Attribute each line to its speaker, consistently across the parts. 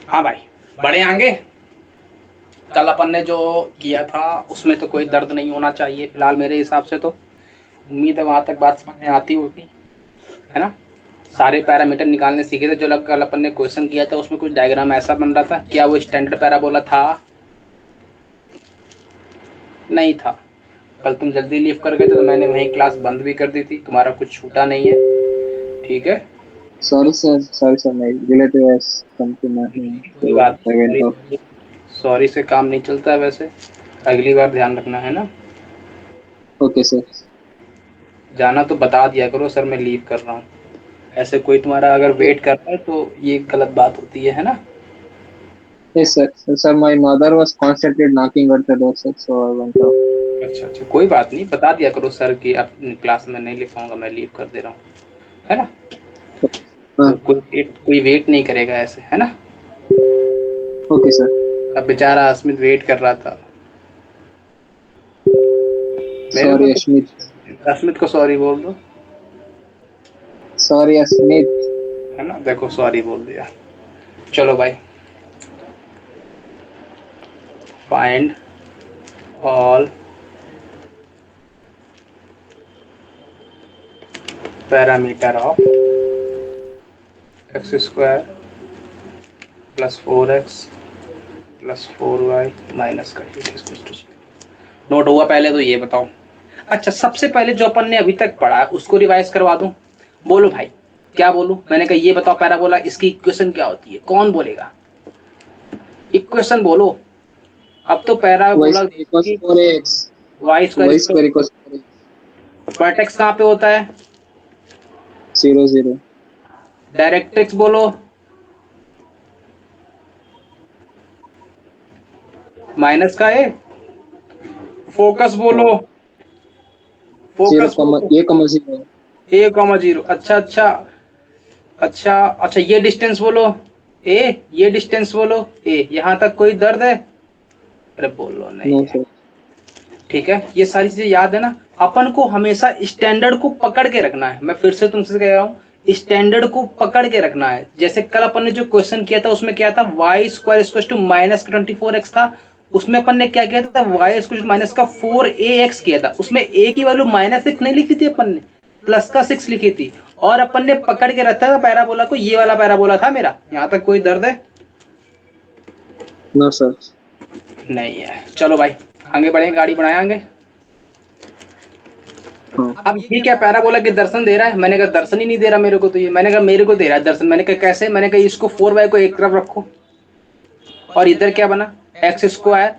Speaker 1: हाँ भाई, बड़े आगे। कल अपन ने जो किया था उसमें तो कोई दर्द नहीं होना चाहिए फिलहाल मेरे हिसाब से। तो उम्मीद है वहां तक बात समझ में आती होगी, है ना। सारे पैरामीटर निकालने सीखे थे। जो कल अपन ने क्वेश्चन किया था उसमें कुछ डायग्राम ऐसा बन रहा था, क्या वो स्टैंडर्ड पैराबोला था? नहीं था। कल तुम जल्दी लीव कर गए थे तो मैंने वहीं क्लास बंद भी कर दी थी। तुम्हारा कुछ छूटा नहीं है, ठीक है।
Speaker 2: सॉरी सर नहीं रिलेटिव है समथिंग नहीं
Speaker 1: कोई
Speaker 2: तो
Speaker 1: बात
Speaker 2: इवेंट ऑफ
Speaker 1: नहीं, सॉरी से काम नहीं चलता है वैसे। अगली बार ध्यान रखना, है ना।
Speaker 2: Okay sir.
Speaker 1: जाना तो बता दिया करो, सर मैं लीव कर रहा हूँ। ऐसे कोई तुम्हारा अगर वेट कर रहा है तो ये गलत बात होती है ना।
Speaker 2: Yes sir sir my mother was constantly knocking at the door sir so I went of.
Speaker 1: अच्छा अच्छा, कोई बात नहीं, बता दिया करो सर कि अब क्लास में नहीं लिखाऊंगा, मैं लीव कर दे रहा हूँ, है ना।
Speaker 2: हाँ
Speaker 1: तो कोई वेट नहीं करेगा ऐसे, है ना।
Speaker 2: Okay sir.
Speaker 1: अब बेचारा अस्मित वेट कर रहा था। मेरे को
Speaker 2: सॉरी
Speaker 1: तो
Speaker 2: अश्मित।
Speaker 1: अस्मित को सॉरी बोल दो,
Speaker 2: सॉरी अश्मित।
Speaker 1: है ना। देखो सॉरी बोल दिया। चलो भाई, find all parameter of x square plus 4x plus 4y minus का 8 नोट हुआ पहले तो ये बताओ। अच्छा, सबसे पहले जो अपन ने अभी तक पढ़ा है उसको रिवाइज करवा दूं। बोलो भाई, क्या बोलूं? मैंने कहा ये बताओ पैराबोला, इसकी इक्वेशन क्या होती है? कौन बोलेगा? इक्वेशन बोलो। अब तो
Speaker 2: वाई
Speaker 1: पैराबोला
Speaker 2: स्क्वायर इक्वल्स
Speaker 1: की
Speaker 2: 4x।
Speaker 1: Y
Speaker 2: Y
Speaker 1: square
Speaker 2: square equals 4x।
Speaker 1: Vertex कहाँ पे होता है?
Speaker 2: 0 0।
Speaker 1: डायरेक्ट्रिक्स बोलो। माइनस का है। फोकस बोलो।
Speaker 2: 0
Speaker 1: फोकस
Speaker 2: कॉमा
Speaker 1: बोलो।
Speaker 2: ए कॉमा 0।
Speaker 1: ए कॉमा जीरो। अच्छा अच्छा अच्छा अच्छा, ये डिस्टेंस बोलो ए। ये डिस्टेंस बोलो ए। यहां तक कोई दर्द है? अरे बोलो नहीं
Speaker 2: नो
Speaker 1: है।
Speaker 2: सर।
Speaker 1: ठीक है, ये सारी चीजें याद है ना। अपन को हमेशा स्टैंडर्ड को पकड़ के रखना है। मैं फिर से तुमसे कह रहा हूँ, स्टैंडर्ड को पकड़ के रखना है। जैसे कल अपन ने जो क्वेश्चन किया था उसमें क्या था, Y square equal to minus 24x था। उसमें अपन ने क्या किया था, वाई इक्वल टू माइनस का 4ax किया था। उसमें a की वैल्यू -6 नहीं लिखी थी अपन ने, प्लस का 6 लिखी थी। और अपन ने पकड़ के रखा था पैराबोला को, ये वाला पैराबोला था मेरा। यहाँ तक कोई दर्द है?
Speaker 2: No sir.
Speaker 1: नहीं है। चलो भाई, आगे बढ़े, गाड़ी बढ़ाए आगे।
Speaker 2: हाँ
Speaker 1: अब ये क्या पैराबोला के दर्शन दे रहा है? मैंने कहा दर्शन ही नहीं दे रहा मेरे को तो ये। मैंने कहा मेरे को दे रहा है दर्शन। मैंने कहा कैसे? मैंने कहा इसको 4y को एक तरफ रखो और इधर क्या बना, एक्स स्क्वायर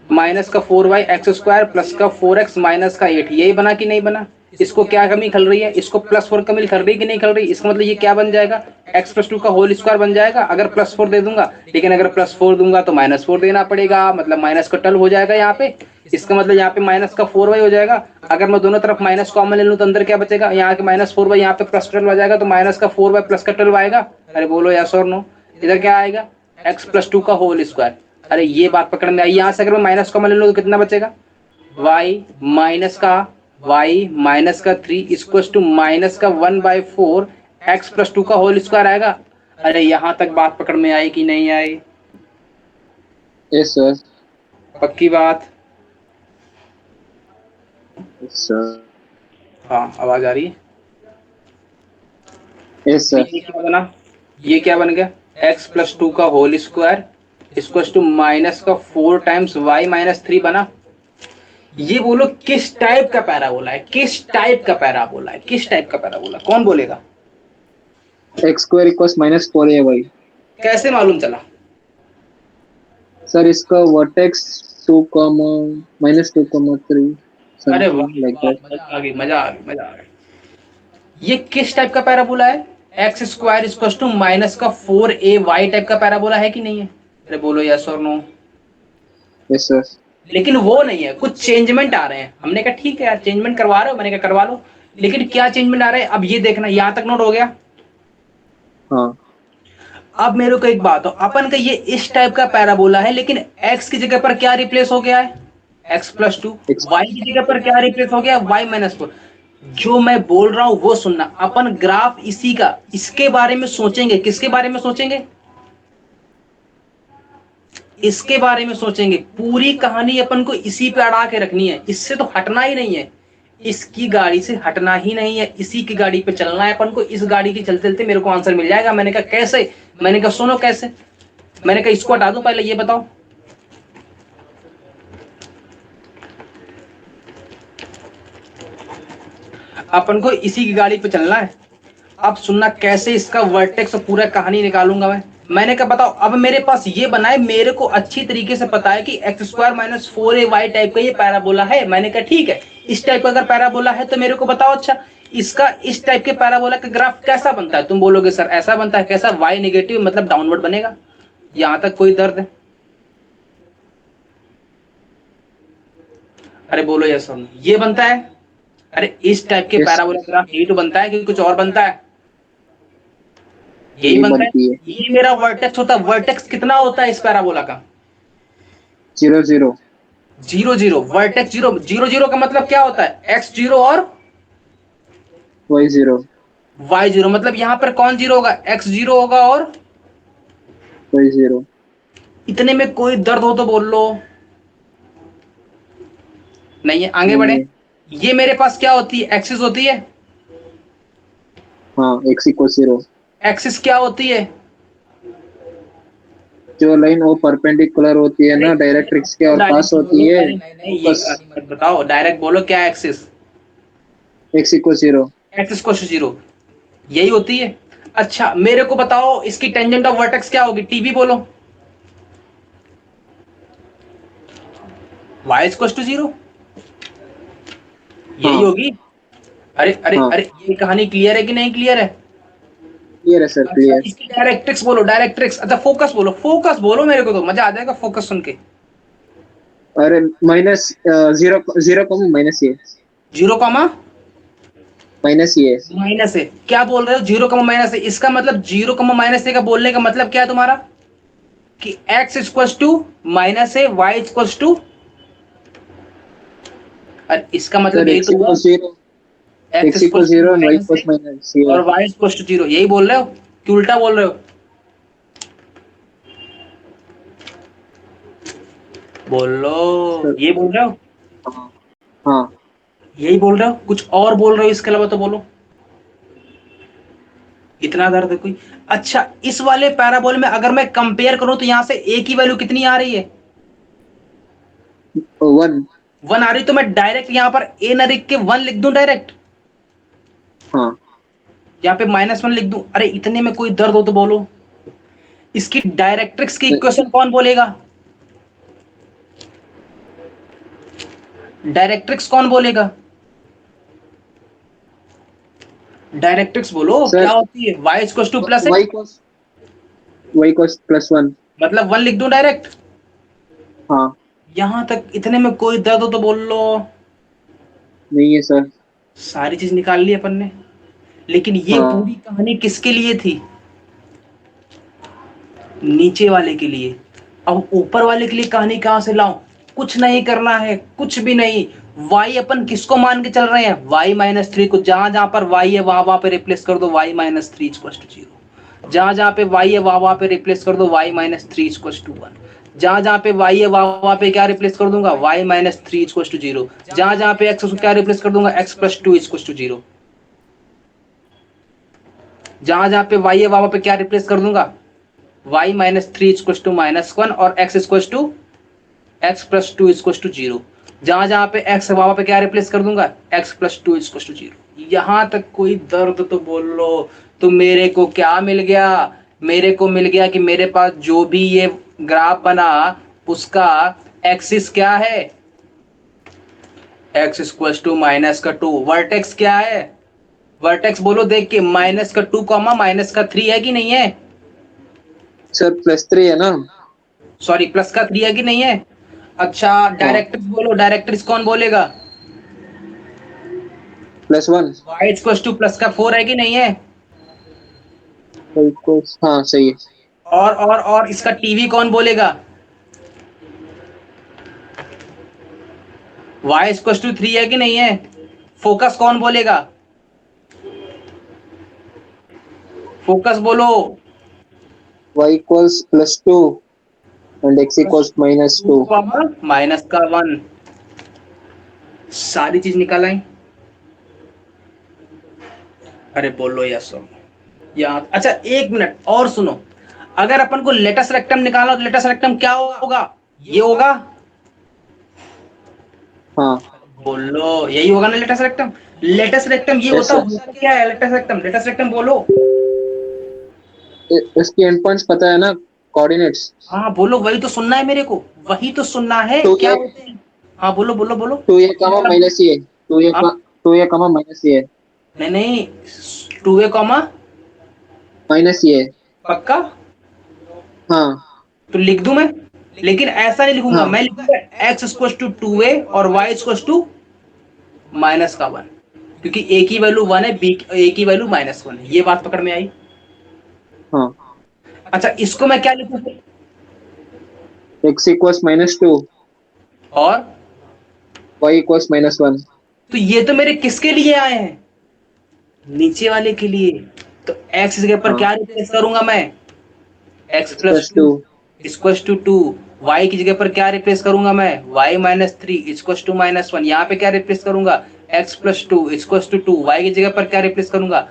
Speaker 1: माइनस का 4y एक्स स्क्वायर प्लस का 4x माइनस का 8। यही बना कि नहीं बना? इसको क्या कमी खल रही है? इसको +4 कमी खल रही है कि नहीं खल रही? इसका मतलब ये क्या बन जाएगा, x+2 का होल स्क्वायर बन जाएगा अगर +4 दे दूंगा। लेकिन अगर +4 दूंगा तो -4 देना पड़ेगा, मतलब माइनस का टल हो जाएगा यहाँ पे। इसका मतलब यहाँ पे माइनस का 4y हो जाएगा। अगर मैं दोनों तरफ माइनस कॉमन ले लूँ तो अंदर क्या बचेगा, यहाँ के -4y यहाँ पे प्लस टल आ जाएगा, तो माइनस का 4y प्लस का टल आएगा। अरे बोलो यस और नो। इधर क्या आएगा, x+2 का होल स्क्वायर। अरे ये बात पकड़ में आई। यहाँ से अगर मैं माइनस कॉमन ले लूँ तो कितना बचेगा, y माइनस का 3 इक्वल टू -1/4 x+2 का होल स्क्वायर आएगा। अरे यहाँ तक बात पकड़ में आई कि नहीं आई?
Speaker 2: Yes sir.
Speaker 1: पक्की बात?
Speaker 2: Yes sir.
Speaker 1: हाँ, आवाज आ रही है।
Speaker 2: यस
Speaker 1: तो
Speaker 2: सर।
Speaker 1: ये क्या बना, ये क्या बन गया, x+2 का whole square equal to -4 times y-3 बना। ये बोलो किस टाइप का पैराबोला है, किस टाइप का पैराबोला है, किस टाइप का पैराबोला, कौन बोलेगा?
Speaker 2: X square equals -4ay।
Speaker 1: कैसे मालूम चला?
Speaker 2: सर इसका वर्टेक्स 2 -2 3
Speaker 1: अरे वाह
Speaker 2: समथिंग लाइक
Speaker 1: वाह,
Speaker 2: दैट।
Speaker 1: मजा आ गई, मजा आ गई, मजा आ गई। ये किस टाइप का पैराबोला है? X square equal to minus का 4ay टाइप का पैराबोला है कि नहीं है? अरे बोलो यस और नो।
Speaker 2: Yes sir.
Speaker 1: लेकिन वो नहीं है, कुछ चेंजमेंट आ रहे हैं। हमने कहा ठीक है यार, चेंजमेंट करवा रहे हो, मैंने कहा करवा लो। लेकिन क्या चेंजमेंट आ रहे हैं अब ये देखना। यहाँ तक नोट हो गया?
Speaker 2: हाँ
Speaker 1: अब मेरे को एक बात हो, अपन का ये इस टाइप का पैराबोला है, लेकिन x की जगह पर क्या रिप्लेस हो गया है, x+2।
Speaker 2: एक्स।
Speaker 1: y की जगह पर क्या रिप्लेस हो गया, y-4। जो मैं बोल रहा हूं वो सुनना। अपन ग्राफ इसी का, इसके बारे में सोचेंगे। किसके बारे में सोचेंगे? इसके बारे में सोचेंगे। पूरी कहानी अपन को इसी पे अड़ा के रखनी है, इससे तो हटना ही नहीं है, इसकी गाड़ी से हटना ही नहीं है, इसी की गाड़ी पे चलना है अपन को। इस गाड़ी की चलते चलते मेरे को आंसर मिल जाएगा। मैंने कहा कैसे? मैंने कहा सुनो कैसे। मैंने कहा इसको हटा दूं, पहले ये बताओ। अपन को इसी की गाड़ी पे चलना है। अब सुनना कैसे इसका वर्टेक्स और पूरा कहानी निकालूंगा मैं। मैंने कहा बताओ। अब मेरे पास ये बना है, मेरे को अच्छी तरीके से पता है कि x square minus 4ay type का ये पैराबोला है। मैंने कहा ठीक है, इस टाइप का अगर पैराबोला है तो मेरे को बताओ अच्छा इसका इस टाइप के पैराबोला का ग्राफ कैसा बनता है। तुम बोलोगे सर ऐसा बनता है। कैसा? y नेगेटिव मतलब डाउनवर्ड बनेगा। यहां तक कोई दर्द है? अरे बोलो यस सर, ये बनता है। अरे इस टाइप के
Speaker 2: यस
Speaker 1: पैराबोला ग्राफ यही तो बनता है कि कुछ और बनता है? यही
Speaker 2: ये
Speaker 1: बनता है।
Speaker 2: बनती है।
Speaker 1: ये मेरा वर्टेक्स होता है। वर्टेक्स कितना होता है इस पैराबोला का?
Speaker 2: 0 0
Speaker 1: zero zero. Vertex zero. Zero zero का मतलब क्या होता है? एक्स जीरो और
Speaker 2: y 0
Speaker 1: वाई जीरो। मतलब यहाँ पर कौन जीरो होगा? एक्स जीरो होगा और
Speaker 2: y 0।
Speaker 1: इतने में कोई दर्द हो तो बोल लो। नहीं है, आगे
Speaker 2: नहीं
Speaker 1: बढ़े।
Speaker 2: है।
Speaker 1: ये मेरे पास क्या होती है? एक्सिस होती है।
Speaker 2: हाँ, x इक्वल 0।
Speaker 1: एक्सिस क्या होती है?
Speaker 2: जो लाइन वो परपेंडिकुलर होती है
Speaker 1: अरे
Speaker 2: ना डायरेक्ट्रिक्स के, और पास
Speaker 1: डायरेक्ट
Speaker 2: होती
Speaker 1: बोलो।
Speaker 2: है
Speaker 1: अरे नहीं नहीं, ये
Speaker 2: फोकस।
Speaker 1: कहानी मत बताओ, डायरेक्ट बोलो क्या एक्सिस?
Speaker 2: x equal 0।
Speaker 1: एक्सिस को जीरो यही होती है। अच्छा मेरे को बताओ इसकी टेंजेंट ऑफ वर्टेक्स क्या होगी? टीबी बोलो। वाई इक्वल टू जीरो यही
Speaker 2: हाँ
Speaker 1: होगी। अरे अरे
Speaker 2: हाँ,
Speaker 1: अरे, ये कहानी क्लियर है कि नहीं क्लियर है?
Speaker 2: क्लियर है सर,
Speaker 1: अच्छा
Speaker 2: क्लियर।
Speaker 1: इसकी डायरेक्ट्रिक्स बोलो। डायरेक्ट्रिक्स अच्छा फोकस बोलो। फोकस बोलो, मेरे को तो मजा आ जाएगा फोकस सुन के।
Speaker 2: अरे माइनस 0 0 कम माइनस ये।
Speaker 1: जीरो कॉमा
Speaker 2: माइनस ये।
Speaker 1: माइनस है। क्या बोल रहे हो? जीरो कॉमा माइनस है। इसका मतलब जीरो कॉमा माइनस है का बोलने का मतलब क्या है तुम्हारा? कि x इक्वल टू माइनस है, y इक्वल टू। इसका मतलब
Speaker 2: सर
Speaker 1: यही
Speaker 2: x
Speaker 1: तो हुआ।
Speaker 2: Equal 0,
Speaker 1: x
Speaker 2: x
Speaker 1: equal
Speaker 2: equal
Speaker 1: to
Speaker 2: 0 और y
Speaker 1: माइनस है
Speaker 2: इक्वल माइनस ये।
Speaker 1: और y इक्वल टू जीरो, यही बोल रहे हो कि उल्टा बोल रहे हो? बोलो।
Speaker 2: सर
Speaker 1: ये बोल रहे हो?
Speaker 2: हाँ हाँ।
Speaker 1: यही बोल रहे हो? कुछ और बोल रहे हो इसके अलावा तो बोलो। इतना दर्द है कोई? अच्छा इस वाले पैराबोल में अगर मैं कंपेयर करूं तो यहां से ए की वैल्यू कितनी आ रही है?
Speaker 2: 1।
Speaker 1: वन आ रही। तो मैं डायरेक्ट यहां पर ए न लिख के वन लिख दूं डायरेक्ट।
Speaker 2: हाँ
Speaker 1: यहाँ पे माइनस वन लिख दूं। अरे इतने में कोई दर्द हो तो बोलो। इसकी डायरेक्ट्रिक्स की इक्वेशन कौन बोलेगा? डायरेक्ट्रिक्स कौन बोलेगा? डायरेक्ट्रिक्स बोलो क्या
Speaker 2: सर,
Speaker 1: होती है? y इक्वल टू प्लस है,
Speaker 2: y cos +1।
Speaker 1: मतलब वन लिख दूं डायरेक्ट।
Speaker 2: हाँ,
Speaker 1: यहां तक इतने में कोई दर्द हो तो बोल लो।
Speaker 2: नहीं है सर।
Speaker 1: सारी चीज निकाल ली अपन ने। लेकिन ये पूरी
Speaker 2: हाँ
Speaker 1: कहानी किसके लिए थी? नीचे वाले के लिए। अब ऊपर वाले के लिए कहानी कहां से लाऊं? कुछ नहीं करना है, कुछ भी नहीं। y अपन किसको मान के चल रहे हैं? y माइनस थ्री को। जहां जहां पर y है वहां वहां पे रिप्लेस कर दो y minus three equal to zero. जहां जहां पे y है वहां वहां पे रिप्लेस कर दो y minus three equal to one. जहां जहां पे y है वहां वहां पे क्या रिप्लेस कर दूंगा? y minus three equal to zero. जहां जहां पे x क्या रिप्लेस कर दूंगा? x plus two equal to zero. जहां जहां पे y है वहां पे क्या रिप्लेस कर दूंगा? y minus three equal to minus one और x equal to x plus two equal to zero. जहां जहां पे x है वहां पे क्या रिप्लेस कर दूंगा? x plus two equal to zero. यहां तक कोई दर्द तो बोल लो। तो मेरे को क्या मिल गया? मेरे को मिल गया कि मेरे पास जो भी ये ग्राफ बना उसका एक्सिस क्या है? x इक्वल टू माइनस का टू। वर्टेक्स क्या है? वर्टेक्स बोलो देख के। माइनस का टू कॉमा माइनस का थ्री है कि नहीं है?
Speaker 2: सर +3 है ना।
Speaker 1: सॉरी प्लस का थ्री है कि नहीं है? अच्छा
Speaker 2: हाँ,
Speaker 1: डायरेक्ट्रिक्स बोलो। डायरेक्ट्रिक्स कौन बोलेगा?
Speaker 2: +1।
Speaker 1: y इक्वल टू प्लस का फोर है कि नहीं है?
Speaker 2: हाँ सही है।
Speaker 1: और इसका टीवी कौन बोलेगा? y इक्वल टू थ्री है कि नहीं है? फोकस कौन बोलेगा? फोकस बोलो।
Speaker 2: y +2। and x equals minus 2.
Speaker 1: Minus का 1, सारी चीज निकाल आई। अरे बोलो यस या अच्छा, 1 मिनट और सुनो, अगर अपन को लेटेस्ट रेक्टम निकाला तो लेटेस्ट रेक्टम क्या होगा? ये होगा,
Speaker 2: हाँ,
Speaker 1: बोलो यही होगा ना लेटेस्ट रेक्टम। लेटेस्ट रेक्टम ये
Speaker 2: yes,
Speaker 1: होता क्या है? लेटेस्ट रेक्टम बोलो।
Speaker 2: इसकी एंड पॉइंट्स पता है ना, कोऑर्डिनेट्स।
Speaker 1: हाँ बोलो, वही तो सुनना है मेरे को, वही तो सुनना है
Speaker 2: टू
Speaker 1: क्या
Speaker 2: ए
Speaker 1: होते हैं। हाँ बोलो बोलो बोलो।
Speaker 2: 2a कमा माइनस ए,
Speaker 1: हाँ,
Speaker 2: 2a कमा माइनस ए,
Speaker 1: नहीं नहीं, 2a कॉमा
Speaker 2: माइनस ए।
Speaker 1: पक्का?
Speaker 2: हाँ
Speaker 1: तो लिख दूं मैं, लेकिन ऐसा नहीं लिखूंगा,
Speaker 2: हाँ
Speaker 1: मैं लिखूंगा x इक्वल टू 2a और y इक्वल टू माइनस का 1, क्योंकि a की वैल्यू 1 है, b a की वैल्यू -1 है। ये बात पकड़ में आई?
Speaker 2: हाँ,
Speaker 1: अच्छा, इसको मैं क्या लिखूं फिर?
Speaker 2: x इक्वल्स माइनस 2,
Speaker 1: और
Speaker 2: y इक्वल्स -1।
Speaker 1: तो ये तो मेरे किसके लिए आए हैं? नीचे वाले के लिए। तो x की जगह पर
Speaker 2: हाँ,
Speaker 1: क्या रिप्लेस करूंगा मैं? x
Speaker 2: x
Speaker 1: plus
Speaker 2: plus 2,
Speaker 1: two equal to 2। y की जगह पर क्या रिप्लेस करूंगा मैं? y minus 3 equal to -1। यहाँ पे क्या रिप्लेस करूंगा? x plus 2 equal to 2। y की जगह पर क्या रिप्लेस करूंगा?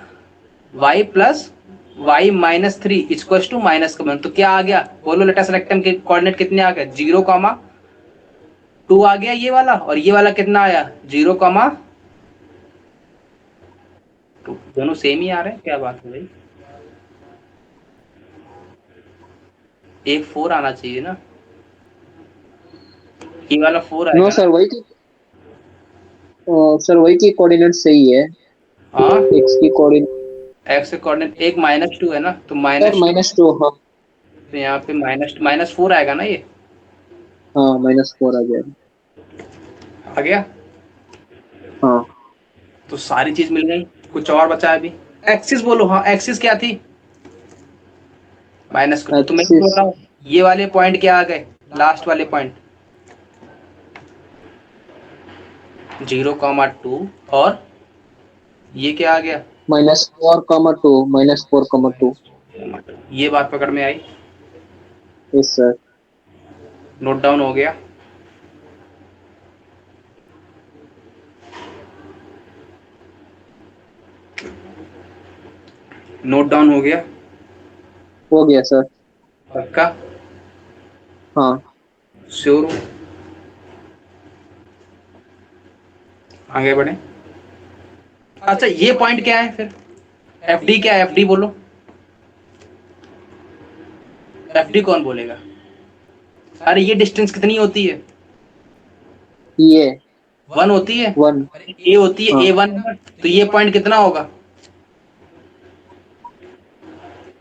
Speaker 1: y plus y minus 3 equal to -1। तो क्या आ गया बोलो? लेटेस्ट रेक्टम के कोऑर्डिनेट कितने आ गए? 0,2 आ गया ये वाला, और ये वाला कितना आया? 0,2। दोनों सेम ही आ रहे हैं, क्या बात है भाई? एक 4 आना चाहिए ना, ये वाला 4
Speaker 2: नो
Speaker 1: आएगा ना?
Speaker 2: सर, वही की कोऑर्डिनेट सही है।
Speaker 1: हाँ,
Speaker 2: x की कोऑर्डिनेट
Speaker 1: एक्स के कोऑर्डिनेट एक -2 है ना, तो
Speaker 2: सर
Speaker 1: -2,
Speaker 2: -2। हाँ
Speaker 1: तो यहाँ पे -4 आएगा ना ये।
Speaker 2: हाँ, -4 आ गया।
Speaker 1: आ गया,
Speaker 2: हाँ,
Speaker 1: तो सारी चीज मिल गई। कुछ और बचा है अभी? एक्सिस बोलो, हाँ एक्सिस क्या थी? -2। तो मैं
Speaker 2: एक्सिस
Speaker 1: बोल रहा हूँ ये वाले पॉइंट क्या आ गए? लास्ट वाले पॉइंट 0,2, और ये क्या आ गया?
Speaker 2: -4,2, -4,2।
Speaker 1: ये बात पकड़ में आई?
Speaker 2: Yes sir.
Speaker 1: नोट डाउन हो गया? नोट डाउन हो गया?
Speaker 2: हो गया सर।
Speaker 1: पक्का?
Speaker 2: हाँ,
Speaker 1: श्योर हूँ? आगे बढ़े। अच्छा, ये पॉइंट क्या है फिर? एफ डी क्या है? एफ डी बोलो, एफ डी कौन बोलेगा? अरे ये डिस्टेंस कितनी होती है?
Speaker 2: ये
Speaker 1: 1 होती है,
Speaker 2: 1।
Speaker 1: ए होती है,
Speaker 2: हाँ
Speaker 1: A1 है। तो ये पॉइंट कितना होगा?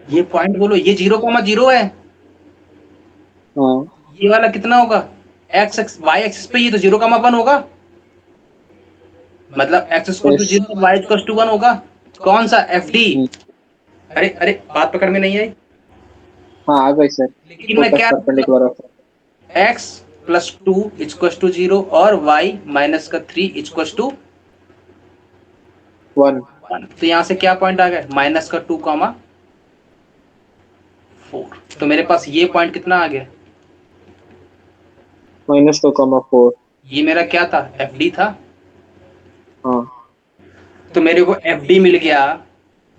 Speaker 1: ये पॉइंट बोलो, ये 0,0 है।
Speaker 2: हाँ,
Speaker 1: ये वाला कितना होगा? एक्स एक्स वाई एक्सिस पे ये तो 0,1 होगा, मतलब X equal to
Speaker 2: yes.
Speaker 1: 0 Y equal to 1 होगा। कौन सा? F D. अरे अरे, बात पकड़ में नहीं आई?
Speaker 2: हाँ, आ गई सर।
Speaker 1: लेकिन मैं
Speaker 2: फोकस
Speaker 1: क्या,
Speaker 2: perpendicular of
Speaker 1: X plus 2 equal to 0 और वाई माइनस का 3 इक्वल टू
Speaker 2: 1।
Speaker 1: 1। तो यहाँ से क्या पॉइंट आ गया? -2,4। तो मेरे पास ये पॉइंट कितना आ गया?
Speaker 2: -2,4।
Speaker 1: ये मेरा क्या था? एफ डी था।
Speaker 2: हाँ,
Speaker 1: तो मेरे को एफ डी मिल गया,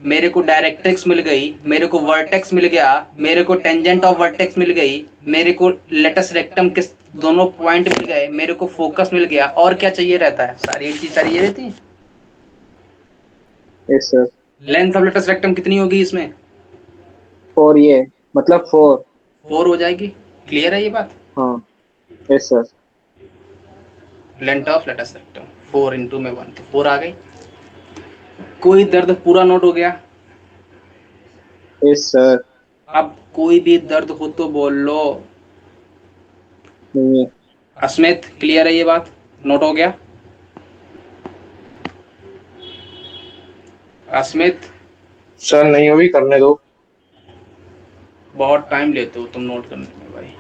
Speaker 1: मेरे को डायरेक्ट्रिक्स मिल गई, मेरे को वर्टेक्स मिल गया, मेरे को टेंजेंट ऑफ वर्टेक्स मिल गई, मेरे को लेटस रेक्टम के दोनों पॉइंट मिल गए, मेरे को फोकस मिल गया। और क्या चाहिए रहता है? सारी चीज चाहिए रहती है।
Speaker 2: Yes sir.
Speaker 1: Length of latus rectum कितनी होगी इसमें?
Speaker 2: 4, ये मतलब 4।
Speaker 1: 4 हो जाएगी। क्लियर है ये बात?
Speaker 2: हाँ, yes sir.
Speaker 1: Length of latus rectum 4 into में 1, तो 4 आ गई। कोई दर्द पूरा नोट हो गया?
Speaker 2: Yes sir.
Speaker 1: अब कोई भी दर्द हो तो बोल लो।
Speaker 2: नहीं है।
Speaker 1: अस्मित, क्लियर है ये बात? नोट हो गया? अस्मित,
Speaker 3: सर नहीं हो भी करने दो।
Speaker 1: बहुत टाइम लेते हो तुम नोट करने में भाई।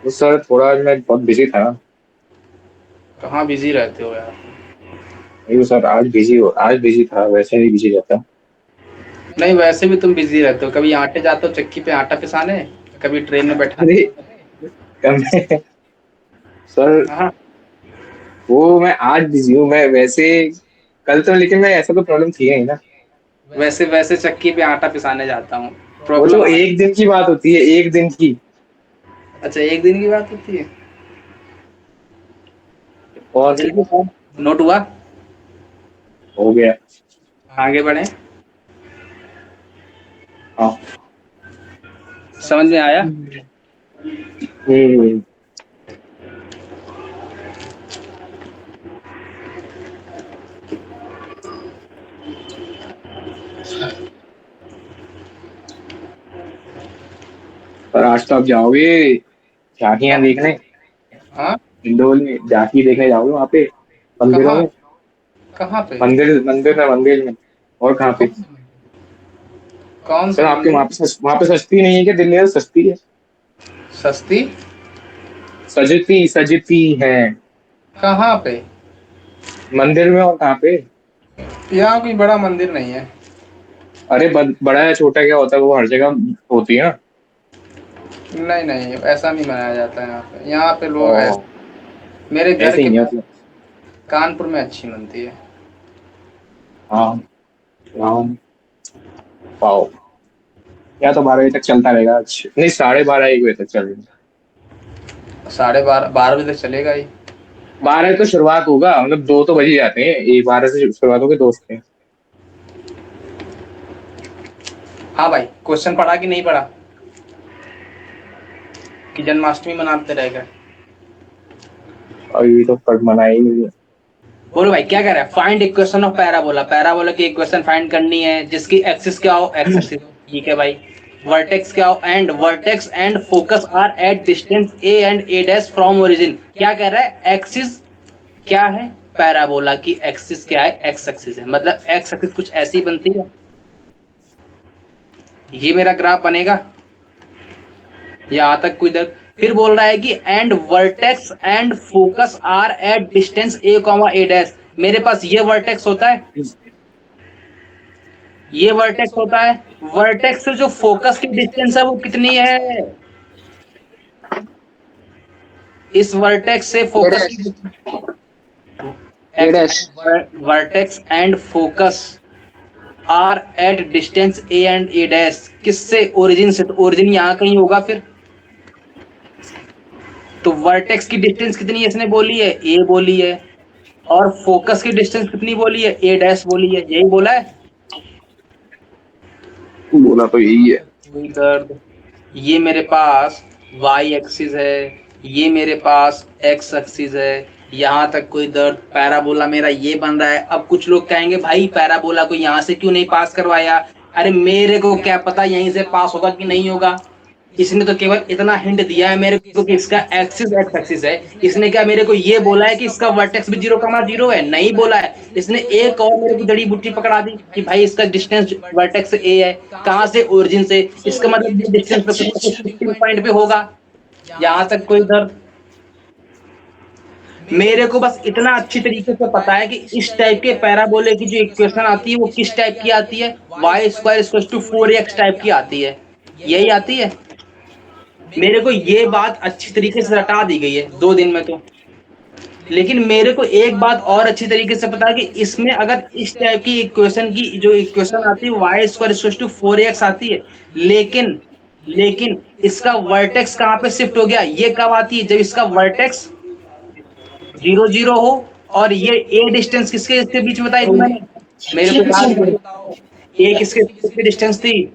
Speaker 3: तो सर थोड़ा आज मैं बहुत बिजी था।
Speaker 1: कहाँ बिजी रहते हो यार?
Speaker 3: नहीं सर, आज बिजी था, वैसे नहीं बिजी रहता।
Speaker 1: नहीं, वैसे भी तुम बिजी रहते हो, कभी आटे जाते हो चक्की पे आटा पिसाने, कभी ट्रेन में बैठा
Speaker 3: अरे मैं- सर
Speaker 1: हाँ
Speaker 3: वो मैं आज बिजी हूँ मैं वैसे, कल तो, लेकिन मैं ऐसा तो प्रॉब्लम थी ही ना।
Speaker 1: वैसे वैसे चक्की पे आटा पिसाने जाता हूँ,
Speaker 3: वो
Speaker 1: प्रॉब्लम
Speaker 3: तो
Speaker 1: आ।
Speaker 3: एक दिन की बात होती है, एक दिन की।
Speaker 1: अच्छा, एक दिन की बात होती है।
Speaker 3: और
Speaker 1: ठीक है सर, नोट हुआ।
Speaker 3: हो गया।
Speaker 1: आगे बढ़े।
Speaker 3: हाँ।
Speaker 1: समझ में आया।
Speaker 3: हम्म। पर आज तो आप जाओगे झांकियां देखने,
Speaker 1: हाँ।
Speaker 3: इंडोर में झांकी देखने जाओगे वहां पे, मंदिरों
Speaker 1: कहाँ?
Speaker 3: में।
Speaker 1: कहाँ पे?
Speaker 3: मंदिर में और कहाँ पे?
Speaker 1: कौन से? कौन
Speaker 3: सर
Speaker 1: से
Speaker 3: आपके
Speaker 1: मंदिर?
Speaker 3: वहां पे सस्ती नहीं है क्या? दिल्ली में सस्ती है।
Speaker 1: सस्ती?
Speaker 3: सजती है।
Speaker 1: कहाँ पे?
Speaker 3: मंदिर में और कहाँ पे?
Speaker 1: यहाँ कोई बड़ा मंदिर नहीं है।
Speaker 3: अरे बड़ा या छोटा क्या होता है, वो हर जगह होती है ना।
Speaker 1: नहीं नहीं, ऐसा नहीं मनाया जाता है यहाँ पे। यहाँ पे लोग
Speaker 3: ओ,
Speaker 1: ऐसे। मेरे घर
Speaker 3: ऐसे
Speaker 1: के
Speaker 3: ही है
Speaker 1: पास
Speaker 3: मतलब।
Speaker 1: कानपुर में अच्छी बनती है।
Speaker 3: हाँ। हाँ। पाओ। या तो 12 बजे तक चलता रहेगा आज, नहीं 12:30 1 बजे तक चलेगा।
Speaker 1: 12:30 12 बजे तक चलेगा ही।
Speaker 3: 12 तो शुरुआत होगा, मतलब 2 तो बज ही जाते हैं, 12 से शुरुआत होगी, दोस्त हैं।
Speaker 1: हाँ भाई, क्वेश्चन पढ़ा कि नहीं पढ़ा? कि जन्माष्टमी मनाते रह गए।
Speaker 3: अभी तो कट मना ही नहीं है।
Speaker 1: बोलो भाई, क्या कह रहा है? Find equation of parabola. Parabola की इक्वेशन फाइंड करनी है जिसकी एक्सिस क्या हो, एक्स एक्सिस। ठीक है भाई। वर्टेक्स क्या हो, and vertex and focus are at distance A and A dash from origin. क्या कह रहा है? एक्सिस क्या है? पैराबोला की एक्सिस क्या है? एक्स एक्सिस है। मतलब एक्स एक्सिस कुछ ऐसी बनती है। ये मेरा ग्राफ बनेगा यहाँ तक कोई दर। फिर बोल रहा है कि and vertex and focus are at distance A comma A dash. मेरे पास ये वर्टेक्स होता है, ये वर्टेक्स होता है। वर्टेक्स से जो फोकस की डिस्टेंस है वो कितनी है? इस वर्टेक्स से
Speaker 2: ए
Speaker 1: फोकस
Speaker 2: डैश,
Speaker 1: की
Speaker 2: A dash.
Speaker 1: Vertex and focus are at distance A and A dash. किससे? ओरिजिन से। तो ओरिजिन यहाँ कहीं होगा फिर। तो वर्टेक्स की डिस्टेंस कितनी है इसने बोली है? ए बोली है। और फोकस की डिस्टेंस कितनी बोली है? ए डैश बोली है। यही बोला है।
Speaker 3: बोला तो यही है।
Speaker 1: कोई दर्द। ये मेरे पास वाई एक्सिस है, ये मेरे पास एक्स एक्सिस है। यहाँ तक कोई दर्द। पैराबोला मेरा ये बन रहा है। अब कुछ लोग कहेंगे भाई पैराबोला को यहाँ से क्यों नहीं पास करवाया? अरे मेरे को क्या पता यहीं से पास होगा कि नहीं होगा। इसने तो केवल इतना हिंट दिया है मेरे को कि इसका एक्सिस एक्स एक्सिस है। इसने क्या मेरे को ये बोला है कि इसका वर्टेक्स भी 0,0 है? नहीं बोला है। इसने एक और मेरे को जड़ी बूटी पकड़ा दी कि भाई इसका डिस्टेंस वर्टेक्स से ए है। कहाँ से? ओरिजिन से। इसका मतलब ये डिस्टेंस पे कुछ ना कुछ फिक्सिंग पॉइंट पे होगा। यहाँ तक कोई दर्द। मेरे को बस इतना अच्छी तरीके से पता है कि इस टाइप के पैराबोले की जो इक्वेशन आती है वो किस टाइप की आती है। Y square equal to 4x type की आती है। यही आती है। मेरे को ये बात अच्छी तरीके से रटा दी गई है 2 दिन में तो। लेकिन मेरे को एक बात और अच्छी तरीके से पता है कि इसमें अगर इस टाइप की इक्वेशन की जो इक्वेशन आती है Y square equal to 4x आती है। लेकिन लेकिन इसका वर्टेक्स कहाँ पे शिफ्ट हो गया? ये कब आती है? जब इसका वर्टेक्स 0 0 हो। और ये ए डिस्टेंस किसके इसके बीच में बताई थी मैंने? मेरे को याद है। ए किसके किसकी डिस्टेंस थी?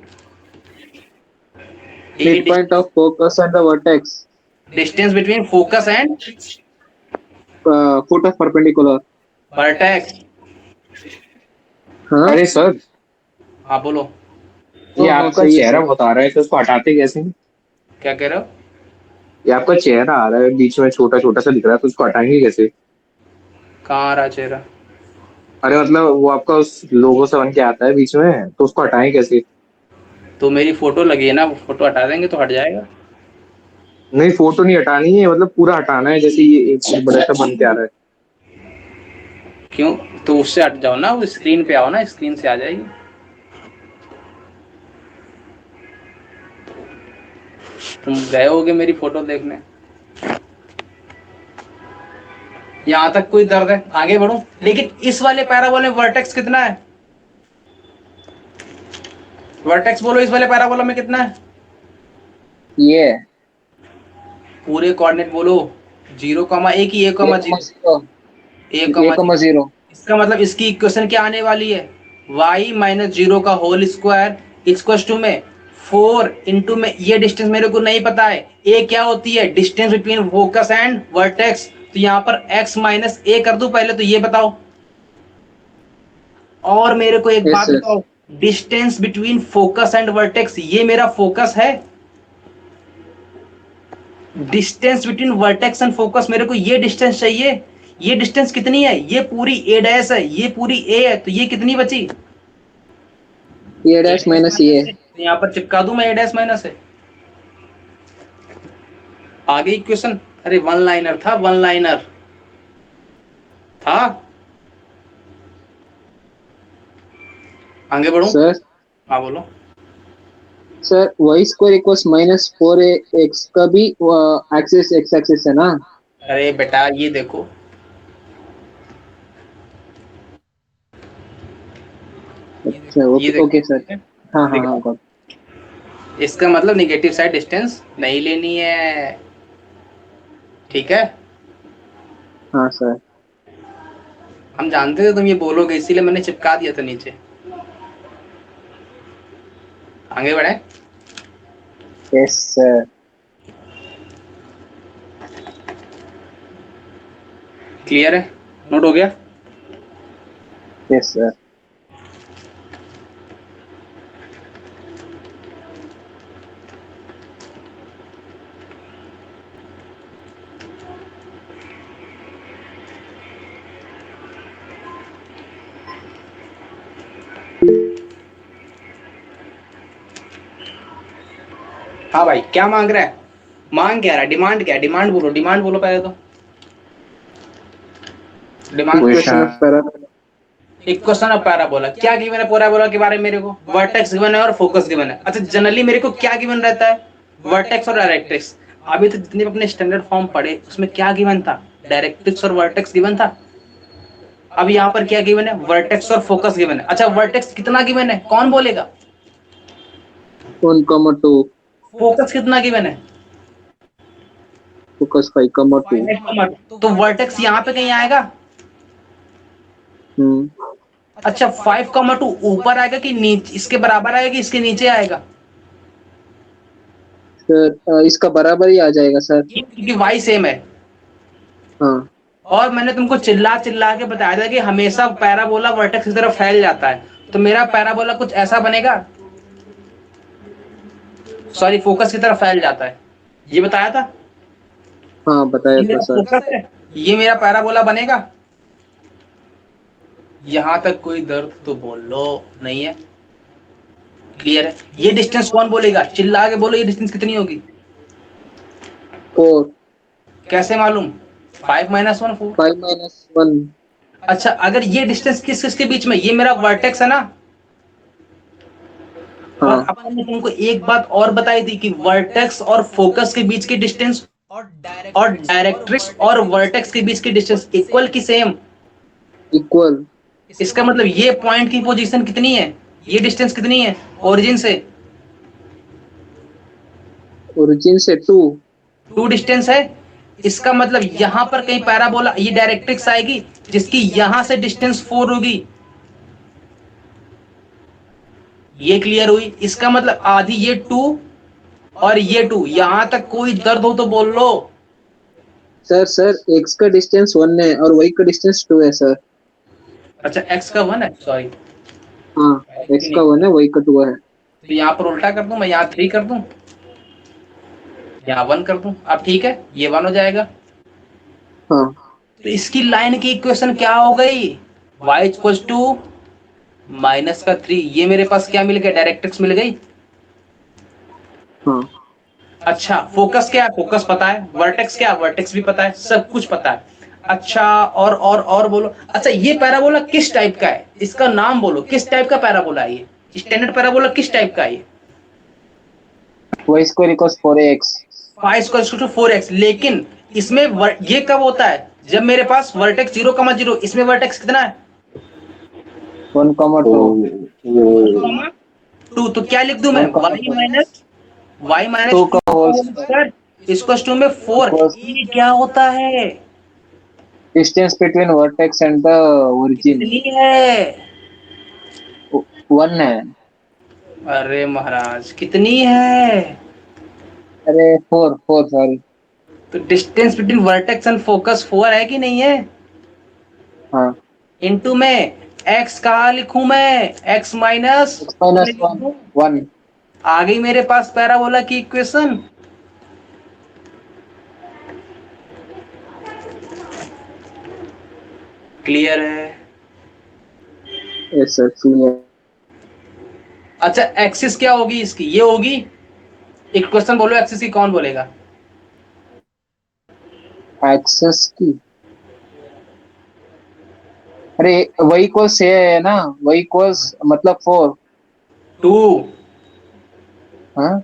Speaker 1: ए
Speaker 2: Midpoint of focus and the vertex.
Speaker 1: Distance between focus and
Speaker 2: Foot of perpendicular.
Speaker 1: Vertex.
Speaker 2: हाँ
Speaker 3: अरे सर,
Speaker 1: हाँ बोलो।
Speaker 3: ये
Speaker 2: हाँ हाँ,
Speaker 3: आपका
Speaker 2: सही है
Speaker 3: चेहरा
Speaker 2: सर।
Speaker 3: बहुत आ रहा है, तो उसको हटाते कैसे हैं?
Speaker 1: क्या कह रहे हो?
Speaker 3: ये आपका चेहरा आ रहा है बीच में, छोटा छोटा सा दिख रहा है, तो उसको हटाएंगे कैसे?
Speaker 1: कहाँ आ रहा चेहरा?
Speaker 3: अरे मतलब वो आपका उस लोगो से बन के आता है बीच में, तो उसको हटाएं कैसे?
Speaker 1: तो मेरी फोटो लगी है ना, वो फोटो हटा देंगे तो हट जाएगा।
Speaker 3: नहीं, फोटो नहीं हटानी है, मतलब पूरा हटाना है, जैसे ये एक बड़ा सा बन के आ रहा है।
Speaker 1: क्यों? तो उससे हट जाओ ना, वो स्क्रीन पे आओ ना, स्क्रीन से आ जाएगी। तुम गए होगे मेरी फोटो देखने। यहां तक कोई दर्द है? आगे बढ़ूं? लेकिन इस वाले पैराबोला में वर्टेक्स कितना है? वर्टेक्स बोलो, इस वाले पैराबोला में कितना है?
Speaker 2: ये
Speaker 1: पूरे कोऑर्डिनेट बोलो। 0,1 की 1,0
Speaker 2: ए कमा
Speaker 1: 1,0।
Speaker 2: जीरो।
Speaker 1: इसका मतलब इसकी इक्वेशन क्या आने वाली है? y माइनस जीरो का होल स्क्वायर इक्वल्स टू में 4 इंटू में ये डिस्टेंस मेरे को नहीं पता है, ए क्या होती है? Distance between focus and vertex. तो यहाँ पर x माइनस ए कर दूं पहले, तो ये बताओ। और मेरे को एक
Speaker 2: यस
Speaker 1: बात
Speaker 2: सर।
Speaker 1: बताओ, distance between focus and vertex, ये मेरा फोकस है। Distance between vertex and focus, मेरे को ये डिस्टेंस चाहिए। ये डिस्टेंस कितनी है? ये पूरी ए डैश है, ये पूरी ए है, तो ये कितनी बची?
Speaker 2: ये
Speaker 1: ए
Speaker 2: डैश
Speaker 1: डैश
Speaker 2: माइनस ये।
Speaker 1: माइनस है, तो यहाँ पर चिपका दूं मैं ए डैश माइनस है। आगे इक्वेशन, अरे वन लाइनर था, वन लाइनर था। आगे बढ़ूं?
Speaker 2: सर
Speaker 1: हाँ बोलो।
Speaker 2: Sir Y square equals minus 4x का भी एक्सिस एक्स एक्सिस है ना?
Speaker 1: अरे बेटा ये देखो,
Speaker 2: अच्छा
Speaker 1: ये
Speaker 2: ओके
Speaker 1: देखो,
Speaker 2: ओके सर। हाँ हाँ हाँ
Speaker 1: दिखा?
Speaker 2: गॉट।
Speaker 1: इसका मतलब निगेटिव साइड डिस्टेंस नहीं लेनी है, ठीक है?
Speaker 2: हाँ सर।
Speaker 1: हम जानते थे तुम ये बोलोगे, इसीलिए मैंने चिपका दिया था नीचे। आगे बढ़े?
Speaker 2: Yes sir.
Speaker 1: क्लियर है? नोट हो गया?
Speaker 2: Yes sir.
Speaker 1: हाँ भाई, क्या मांग रहा है? मांग क्या रहा है? डिमांड क्या है? डिमांड बोलो, डिमांड बोलो पहले तो। Demand.
Speaker 2: Equation of parabola.
Speaker 1: Equation of parabola क्या गिवन है? पैराबोला के बारे में मेरे को वर्टेक्स गिवन है और फोकस गिवन है। अच्छा, जनरली मेरे को क्या गिवन रहता है? वर्टेक्स और डायरेक्ट्रिक्स। अभी तो जितने अपने स्टैंडर्ड फॉर्म पढ़े उसमें क्या गिवन था? डायरेक्ट्रिक्स और वर्टेक्स गिवन था। अब यहाँ पर क्या गिवन है? वर्टेक्स और फोकस गिवन है। अच्छा, वर्टेक्स कितना गिवन है, कौन बोलेगा?
Speaker 2: 1,2।
Speaker 1: फोकस कितना गिवन है?
Speaker 2: फोकस 5,2।
Speaker 1: 5,2। तो वर्टेक्स यहाँ पे कहीं आएगा?
Speaker 2: हम्म।
Speaker 1: अच्छा, 5,2 ऊपर आएगा कि नीचे, इसके बराबर आएगा कि इसके नीचे आएगा?
Speaker 2: सर इसका बराबर ही आ जाएगा सर।
Speaker 1: क्योंकि y सेम है।
Speaker 2: हाँ
Speaker 1: और मैंने तुमको चिल्ला चिल्ला के बताया था कि हमेशा पैराबोला वर्टेक्स की तरफ फैल जाता है, तो मेरा पैराबोला कुछ ऐसा बनेगा। सॉरी, फोकस की तरफ फैल जाता है, ये बताया था।
Speaker 2: हाँ बताया
Speaker 1: ये
Speaker 2: था
Speaker 1: मेरा
Speaker 2: सर।
Speaker 1: फोकस है, ये मेरा पैराबोला बनेगा। यहां तक कोई दर्द तो बोल लो नहीं है? क्लियर है? ये डिस्टेंस कौन बोलेगा? चिल्ला के बोलो, ये डिस्टेंस कितनी होगी?
Speaker 2: 4।
Speaker 1: कैसे मालूम? 5 - 1 4।
Speaker 2: 5 - 1।
Speaker 1: अच्छा, अगर ये डिस्टेंस किस किसके बीच में? ये मेरा वर्टेक्स है ना। और
Speaker 2: हाँ
Speaker 1: अपन ने तुमको एक बात और बताई थी कि वर्टेक्स और फोकस के बीच की डिस्टेंस और डायरेक्ट्रिक्स और वर्टेक्स के बीच की डिस्टेंस इक्वल की सेम?
Speaker 2: इक्वल।
Speaker 1: इसका मतलब ये पॉइंट की पोजीशन कितनी है? ये डिस्टेंस कितनी है ओरिजिन से?
Speaker 2: ओरिजिन से 2।
Speaker 1: 2 डिस्टेंस है। इसका मतलब यहां पर कहीं पैराबोला, ये डायरेक्ट्रिक्स आएगी जिसकी यहां से डिस्टेंस 4 होगी। ये क्लियर हुई? इसका मतलब आधी ये 2 और ये 2। यहां तक कोई दर्द हो तो बोल लो।
Speaker 2: सर सर x का डिस्टेंस 1 है और y का डिस्टेंस 2 है सर।
Speaker 1: अच्छा, x का 1 है, सॉरी।
Speaker 2: हाँ x का 1 है y का 2 है।
Speaker 1: तो यहाँ पर उल्टा कर दूं मैं, यहाँ 3 कर दूं, यहाँ 1 कर दूं। अब ठीक है, ये 1 हो जाएगा।
Speaker 2: हाँ
Speaker 1: तो इसकी लाइन की इक्वेशन क्या हो गई? y equals to -3। ये मेरे पास क्या मिल गया? डायरेक्ट्रिक्स मिल गई।
Speaker 2: हाँ
Speaker 1: अच्छा, फोकस क्या है? फोकस पता है। वर्टेक्स क्या है? वर्टेक्स भी पता है, सब कुछ पता है। अच्छा, और बोलो। अच्छा, ये पैराबोला किस टाइप का है? इसका नाम बोलो, किस टाइप का पैराबोला है ये? स्टैंडर्ड पैराबोला किस टाइप का है ये?
Speaker 2: y square equals 4x।
Speaker 1: 5 = 4x। लेकिन इसमें ये कब होता है? जब मेरे पास वर्टेक्स 0,0, इसमें वर्टेक्स कितना है?
Speaker 2: 1, 2.
Speaker 3: वो
Speaker 1: 2, तो क्या लिख दूं मैं?
Speaker 2: 1,
Speaker 1: y माइनस
Speaker 2: 2
Speaker 1: टू
Speaker 2: का होल स्क्वायर
Speaker 1: इसको टू में 4,
Speaker 2: इक्वल्स
Speaker 1: ये क्या होता है?
Speaker 2: Distance between vertex and the origin
Speaker 1: कितनी है?
Speaker 2: 1 है।
Speaker 1: अरे महाराज कितनी है?
Speaker 2: अरे 4 सॉरी।
Speaker 1: तो distance between vertex and focus 4 है कि नहीं है?
Speaker 2: हाँ,
Speaker 1: इनटू में x कहा लिखूं मैं? x minus
Speaker 2: x minus 1 1।
Speaker 1: आ गई मेरे पास पैराबोला की इक्वेशन। क्लियर है?
Speaker 2: Yes sir clear.
Speaker 1: अच्छा एक्सिस क्या होगी इसकी? ये होगी। एक क्वेश्चन बोलो, एक्सिस की कौन बोलेगा?
Speaker 2: एक्सेस की, अरे वही कोस है ना, वही कोस मतलब 4।
Speaker 1: 2।
Speaker 2: हाँ,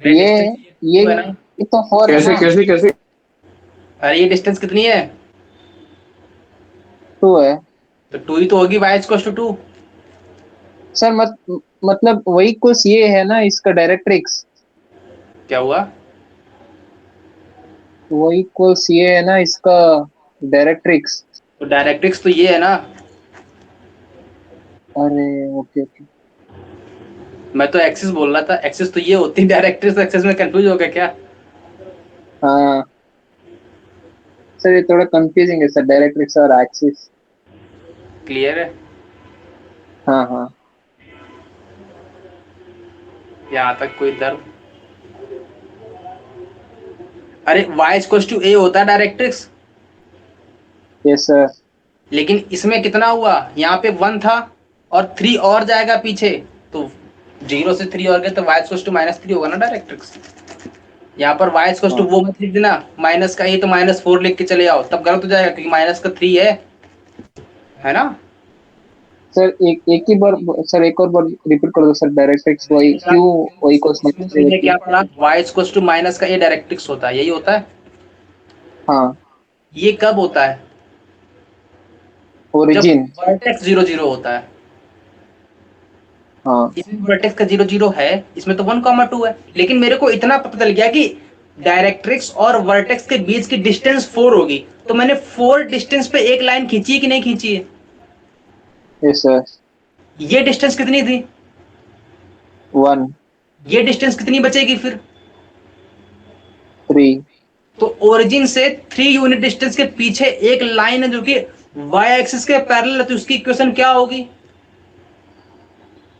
Speaker 2: ये
Speaker 1: डिस्टेंस
Speaker 2: ये
Speaker 1: 2 है ना?
Speaker 2: ये तो 4 है
Speaker 3: कैसे
Speaker 2: ना।
Speaker 3: कैसे कैसे?
Speaker 1: अरे ये डिस्टेंस कितनी है?
Speaker 2: 2 है
Speaker 1: तो 2 ही तो होगी, y इक्वल टू 2।
Speaker 2: सर। मतलब वही कोस ये है ना इसका डायरेक्ट्रिक्स।
Speaker 1: क्या हुआ?
Speaker 2: वही कोस ये है ना इसका डायरेक्ट्रिक्स।
Speaker 1: तो डायरेक्ट्रिक्स तो ये है ना।
Speaker 2: अरे ओके ओके।
Speaker 1: मैं तो एक्सिस बोल रहा था, एक्सिस तो ये होती है, डायरेक्ट्रिक्स एक्सिस में कंफ्यूज हो गया क्या?
Speaker 2: हाँ सर, ये थोड़ा कंफ्यूजिंग है सर, डायरेक्ट्रिक्स और एक्सिस।
Speaker 1: क्लियर है?
Speaker 2: हाँ हाँ।
Speaker 1: यहाँ तक कोई दर्द? अरे y इक्वल टू a होता है डायरेक्ट्रिक्स।
Speaker 2: Yes sir.
Speaker 1: लेकिन इसमें कितना हुआ? यहाँ पे 1 था और 3 और जाएगा पीछे, तो 0 से 3 और गए तो y इक्वल टू -3 होगा ना डायरेक्ट्रिक्स। यहाँ पर y इक्वल टू
Speaker 2: हाँ
Speaker 1: वो मत लिख देना, माइनस का a तो -4 लिख के चले आओ, तब गलत हो जाएगा क्योंकि माइनस का 3 है ना?
Speaker 2: सर, एक ही बार सर, एक और बार रिपीट कर दो सर, डायरेक्ट्रिक्स वही क्यों, वही कोस
Speaker 1: इसमें हमने क्या पढ़ा? y इक्वल टू माइनस का a डायरेक्ट्रिक्स होता है, यही होता है।
Speaker 2: हाँ,
Speaker 1: ये कब होता है? जब
Speaker 2: ओरिजिन।
Speaker 1: वर्टेक्स 0,0 होता है।
Speaker 2: हाँ
Speaker 1: इसमें वर्टेक्स का 0,0 है, इसमें तो 1,2 है, लेकिन मेरे को इतना पता चल गया कि डायरेक्ट्रिक्स और वर्टेक्स के बीच की डिस्टेंस 4 होगी, तो मैंने 4 डिस्टेंस पे एक लाइन खींची है कि नहीं खींची है?
Speaker 2: Yes sir.
Speaker 1: ये डिस्टेंस कितनी थी?
Speaker 2: 1
Speaker 1: ये डिस्टेंस कितनी बचेगी फिर?
Speaker 2: 3।
Speaker 1: तो ओरिजिन से 3 यूनिट डिस्टेंस के पीछे एक लाइन है जो कि वाई एक्सिस के पैरेलल है, तो उसकी इक्वेशन क्या होगी?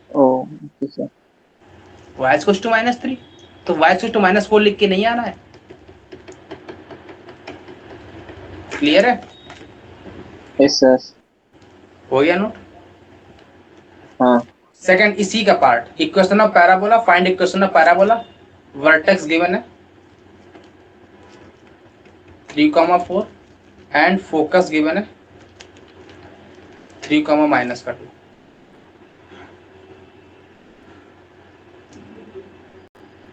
Speaker 2: Oh okay sir.
Speaker 1: y equal to -3। तो y इक्वल टू -4 लिख के नहीं आना है। क्लियर है?
Speaker 2: Yes sir.
Speaker 1: हो गया नोट?
Speaker 2: हाँ
Speaker 1: सेकंड इसी का part, equation of parabola, find equation of parabola. Vertex given है 3,4 एंड फोकस गिवन है 3, -2।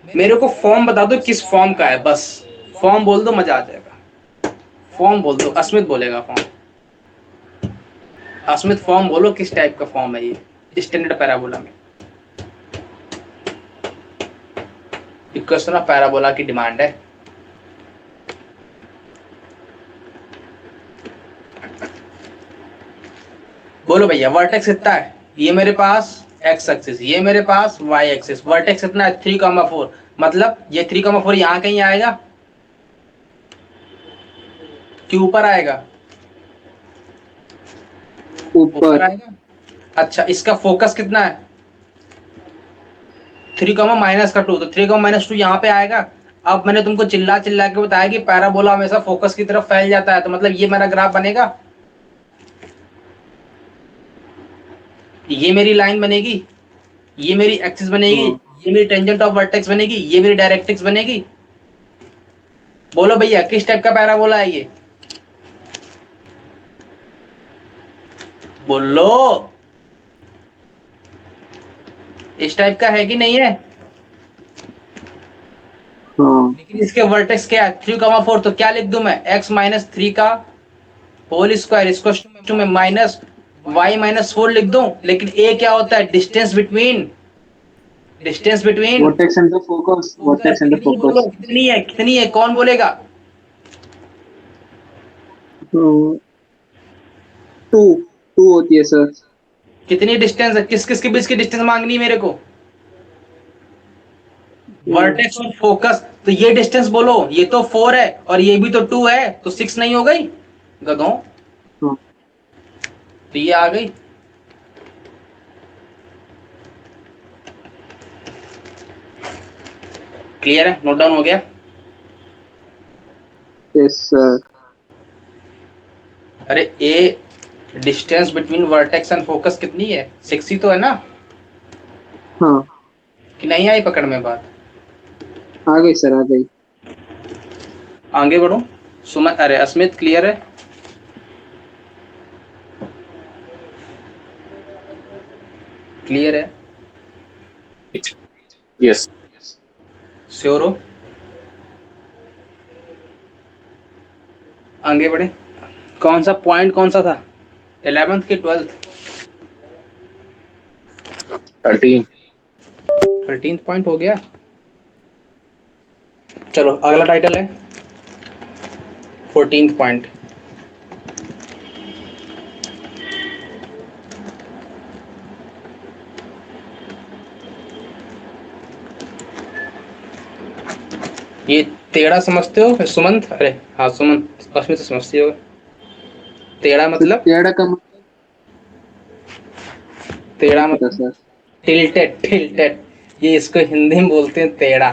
Speaker 1: मेरे को फॉर्म बता दो किस फॉर्म का है, बस फॉर्म बोल दो, मजा आ जाएगा। फॉर्म बोल दो, अस्मित बोलेगा फॉर्म। अस्मित फॉर्म बोलो, किस टाइप का फॉर्म है ये स्टैंडर्ड पैराबोला में? इक्वेशन ऑफ पैराबोला की डिमांड है। बोलो भैया, वर्टेक्स कितना है? ये मेरे पास x एक्सिस, ये मेरे पास y एक्सिस। वर्टेक्स कितना है? 3,4। मतलब ये 3,4 यहाँ कहीं आएगा कि ऊपर आएगा? ऊपर
Speaker 2: ऊपर।
Speaker 1: आएगा। अच्छा, इसका फोकस कितना है? 3,-2, तो 3,-2 यहाँ पे आएगा। अब मैंने तुमको चिल्ला चिल्ला के बताया कि पैराबोला हमेशा फोकस की तरफ फैल जाता है, तो मतलब ये मेरा ग्राफ बनेगा, ये मेरी लाइन बनेगी, ये मेरी एक्सिस बनेगी, ये मेरी टेंजेंट ऑफ वर्टेक्स बनेगी, ये मेरी डायरेक्ट्रिक्स बनेगी। बोलो भैया, किस टाइप का पैराबोला है ये? बोलो, इस टाइप का है कि नहीं है?
Speaker 2: हाँ
Speaker 1: लेकिन इसके वर्टेक्स क्या है? 3,4। तो क्या लिख दूं मैं? x -3 का होल स्क्वायर इसको मैं माइनस y माइनस 4 लिख दूं, लेकिन a क्या होता है? Distance between
Speaker 2: vertex and the focus, vertex and the focus.
Speaker 1: कितनी है कौन बोलेगा?
Speaker 2: टू टू होती है सर।
Speaker 1: कितनी डिस्टेंस है? किस किस के बीच की डिस्टेंस मांगनी है मेरे को? वर्टेक्स और फोकस। तो ये डिस्टेंस बोलो, ये तो 4 है और ये भी तो 2 है, तो 6 नहीं हो गई गधों?
Speaker 2: हाँ
Speaker 1: तो ये आ गई। क्लियर है? नोट डाउन हो गया?
Speaker 2: Yes sir.
Speaker 1: अरे A distance between vertex and focus कितनी है? 6 ही तो है ना?
Speaker 2: हाँ
Speaker 1: कि नहीं आई पकड़ में बात?
Speaker 2: आ गई सर, आ गई।
Speaker 1: आगे बढ़ो। सुमन, अरे अस्मित क्लियर है? क्लियर है?
Speaker 3: यस।
Speaker 1: श्योर हो? आगे बढ़े। कौन सा पॉइंट कौन सा था? 11th की 12th?
Speaker 3: 13।
Speaker 1: 13th पॉइंट हो गया। चलो अगला टाइटल है 14th पॉइंट। ये टेढ़ा समझते हो सुमंत? अरे हाँ सुमंत, अस्मित समझती हो। टेढ़ा मतलब?
Speaker 2: टेढ़ा का मतलब
Speaker 1: टेढ़ा
Speaker 2: नहीं पता
Speaker 1: मतलब
Speaker 2: सर।
Speaker 1: टिल्टेड। ये इसको हिंदी में बोलते हैं टेढ़ा,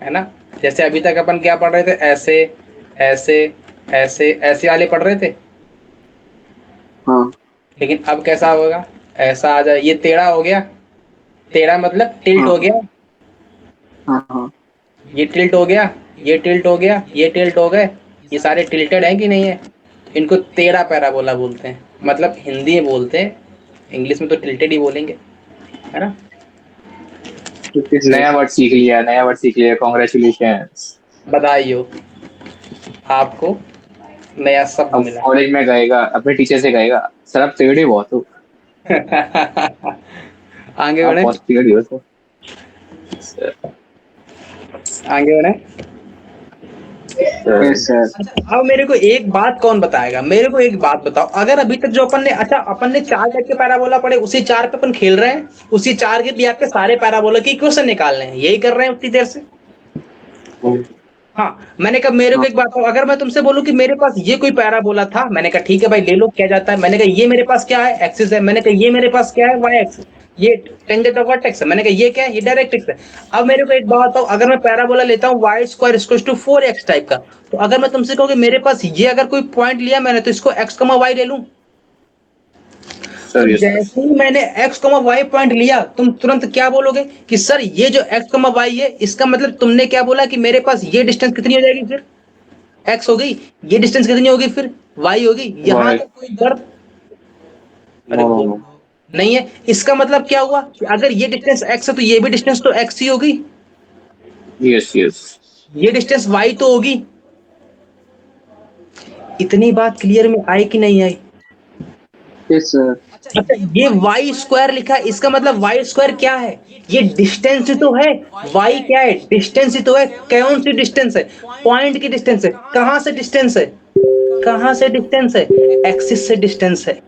Speaker 1: है ना? जैसे अभी तक अपन क्या पढ़ रहे थे? ऐसे ऐसे ऐसे ऐसे वाले पढ़ रहे थे,
Speaker 2: हाँ
Speaker 1: लेकिन अब कैसा होगा? ऐसा आ जाए, ये टेढ़ा हो गया। टेढ़ा मतलब टिल्ट
Speaker 2: हाँ
Speaker 1: हो गया।
Speaker 2: हाँ हाँ।
Speaker 1: ये टिल्ट हो गया, ये टिल्ट हो गया, ये टिल्ट हो गए। ये सारे टिल्टेड हैं कि नहीं है? इनको टेढ़ा पैराबोला बोलते हैं। मतलब हिंदी में बोलते हैं, इंग्लिश में तो टिल्टेड ही बोलेंगे, है ना?
Speaker 2: Okay sir.
Speaker 3: नया वर्ड सीख लिया, नया वर्ड सीख लिया, कॉन्ग्रेचुलेशंस।
Speaker 1: बधाई हो आपको, नया शब्द
Speaker 3: अब
Speaker 1: मिला।
Speaker 3: कॉलेज में गएगा, अपने टीचर से गएगा, सर आप टेढ़े बहुत हो,
Speaker 1: आगे
Speaker 3: आप
Speaker 1: बढ़े।
Speaker 3: बहुत टेढ़े हो तो। सर,
Speaker 1: आगे बढ़े।
Speaker 3: Sir,
Speaker 2: yes sir.
Speaker 1: अच्छा अब मेरे को एक बात कौन बताएगा? मेरे को एक बात बताओ, अगर अभी तक जो अपन ने, अच्छा अपन ने 4 टाइप के पैराबोला पढ़े, उसी 4 पे अपन खेल रहे हैं, उसी 4 के भी आपके सारे पैराबोला की क्वेश्चन निकाल रहे हैं, यही कर रहे हैं उतनी देर से। हाँ, मैंने कहा मेरे को
Speaker 2: हाँ
Speaker 1: एक बात बताओ, अगर मैं तुमसे बोलूं कि मेरे पास ये कोई पैराबोला था, मैंने कहा ठीक है भाई ले लो, क्या जाता है? मैंने कहा ये मेरे पास क्या है? एक्सिस है। मैंने कहा ये मेरे पास क्या है? Y axis. ये टेंजेंट ऑफ वर्टेक्स है। मैंने कहा ये क्या है? ये डायरेक्ट्रिक्स है। अब मेरे को एक बात बताओ, अगर मैं पैराबोला लेता हूँ Y square equals to 4x type का, तो अगर मैं तुमसे कहूँ कि मेरे पास ये अगर कोई पॉइंट लिया मैंने, तो इसको x, y ले लूं, तो
Speaker 3: सर, यस सर।
Speaker 1: जैसे ही मैंने x, y पॉइंट लिया, तुम तुरंत क्या बोलोगे कि सर ये जो x, y है, इसका मतलब तुमने क्या बोला कि मेरे पास ये डिस्टेंस कितनी हो जाएगी? फिर x हो गई, ये डिस्टेंस कितनी होगी? फिर y होगी। यहां
Speaker 3: वाई।
Speaker 1: तक कोई दर्द? अरे
Speaker 3: नो नो
Speaker 1: बोल
Speaker 3: नो।
Speaker 1: नहीं है। इसका मतलब क्या हुआ कि अगर ये डिस्टेंस x है तो ये भी डिस्टेंस तो x ही होगी,
Speaker 3: यस यस।
Speaker 1: ये डिस्टेंस y तो होगी। इतनी बात क्लियर में आई कि नहीं आई?
Speaker 2: Yes sir.
Speaker 1: अच्छा ये वाई स्क्वायर लिखा है, इसका मतलब वाई स्क्वायर क्या है? ये डिस्टेंस ही तो है। वाई क्या है? डिस्टेंस ही तो है। कौन सी डिस्टेंस है? पॉइंट की डिस्टेंस है। कहां से डिस्टेंस है? कहां से डिस्टेंस है? एक्सिस से डिस्टेंस है।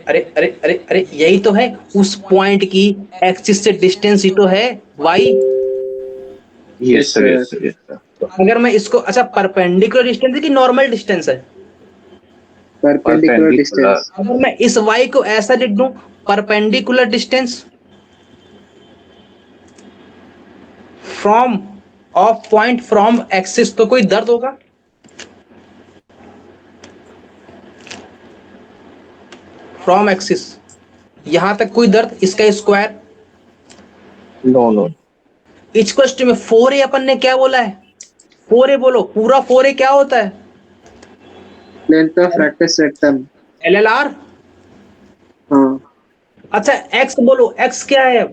Speaker 1: अरे अरे अरे अरे यही तो है, उस पॉइंट की एक्सिस से डिस्टेंस ही तो है Y.
Speaker 3: Yes sir, yes sir, yes sir.
Speaker 1: तो अगर मैं इसको, अच्छा परपेंडिकुलर डिस्टेंस है कि नॉर्मल डिस्टेंस है?
Speaker 2: Perpendicular
Speaker 3: perpendicular.
Speaker 2: डिस्टेंस।
Speaker 1: अगर मैं इस y को ऐसा लिख दूं, perpendicular distance from of point from axis, तो कोई दर्द होगा? फ्रॉम एक्सिस यहां तक कोई दर्द? इसका square
Speaker 3: no no.
Speaker 1: Equals to में 4a अपन ने क्या बोला है? 4a बोलो, पूरा 4a क्या होता है?
Speaker 2: Length of rectus rectum.
Speaker 1: LLR।
Speaker 2: हाँ
Speaker 1: अच्छा x बोलो, x क्या है?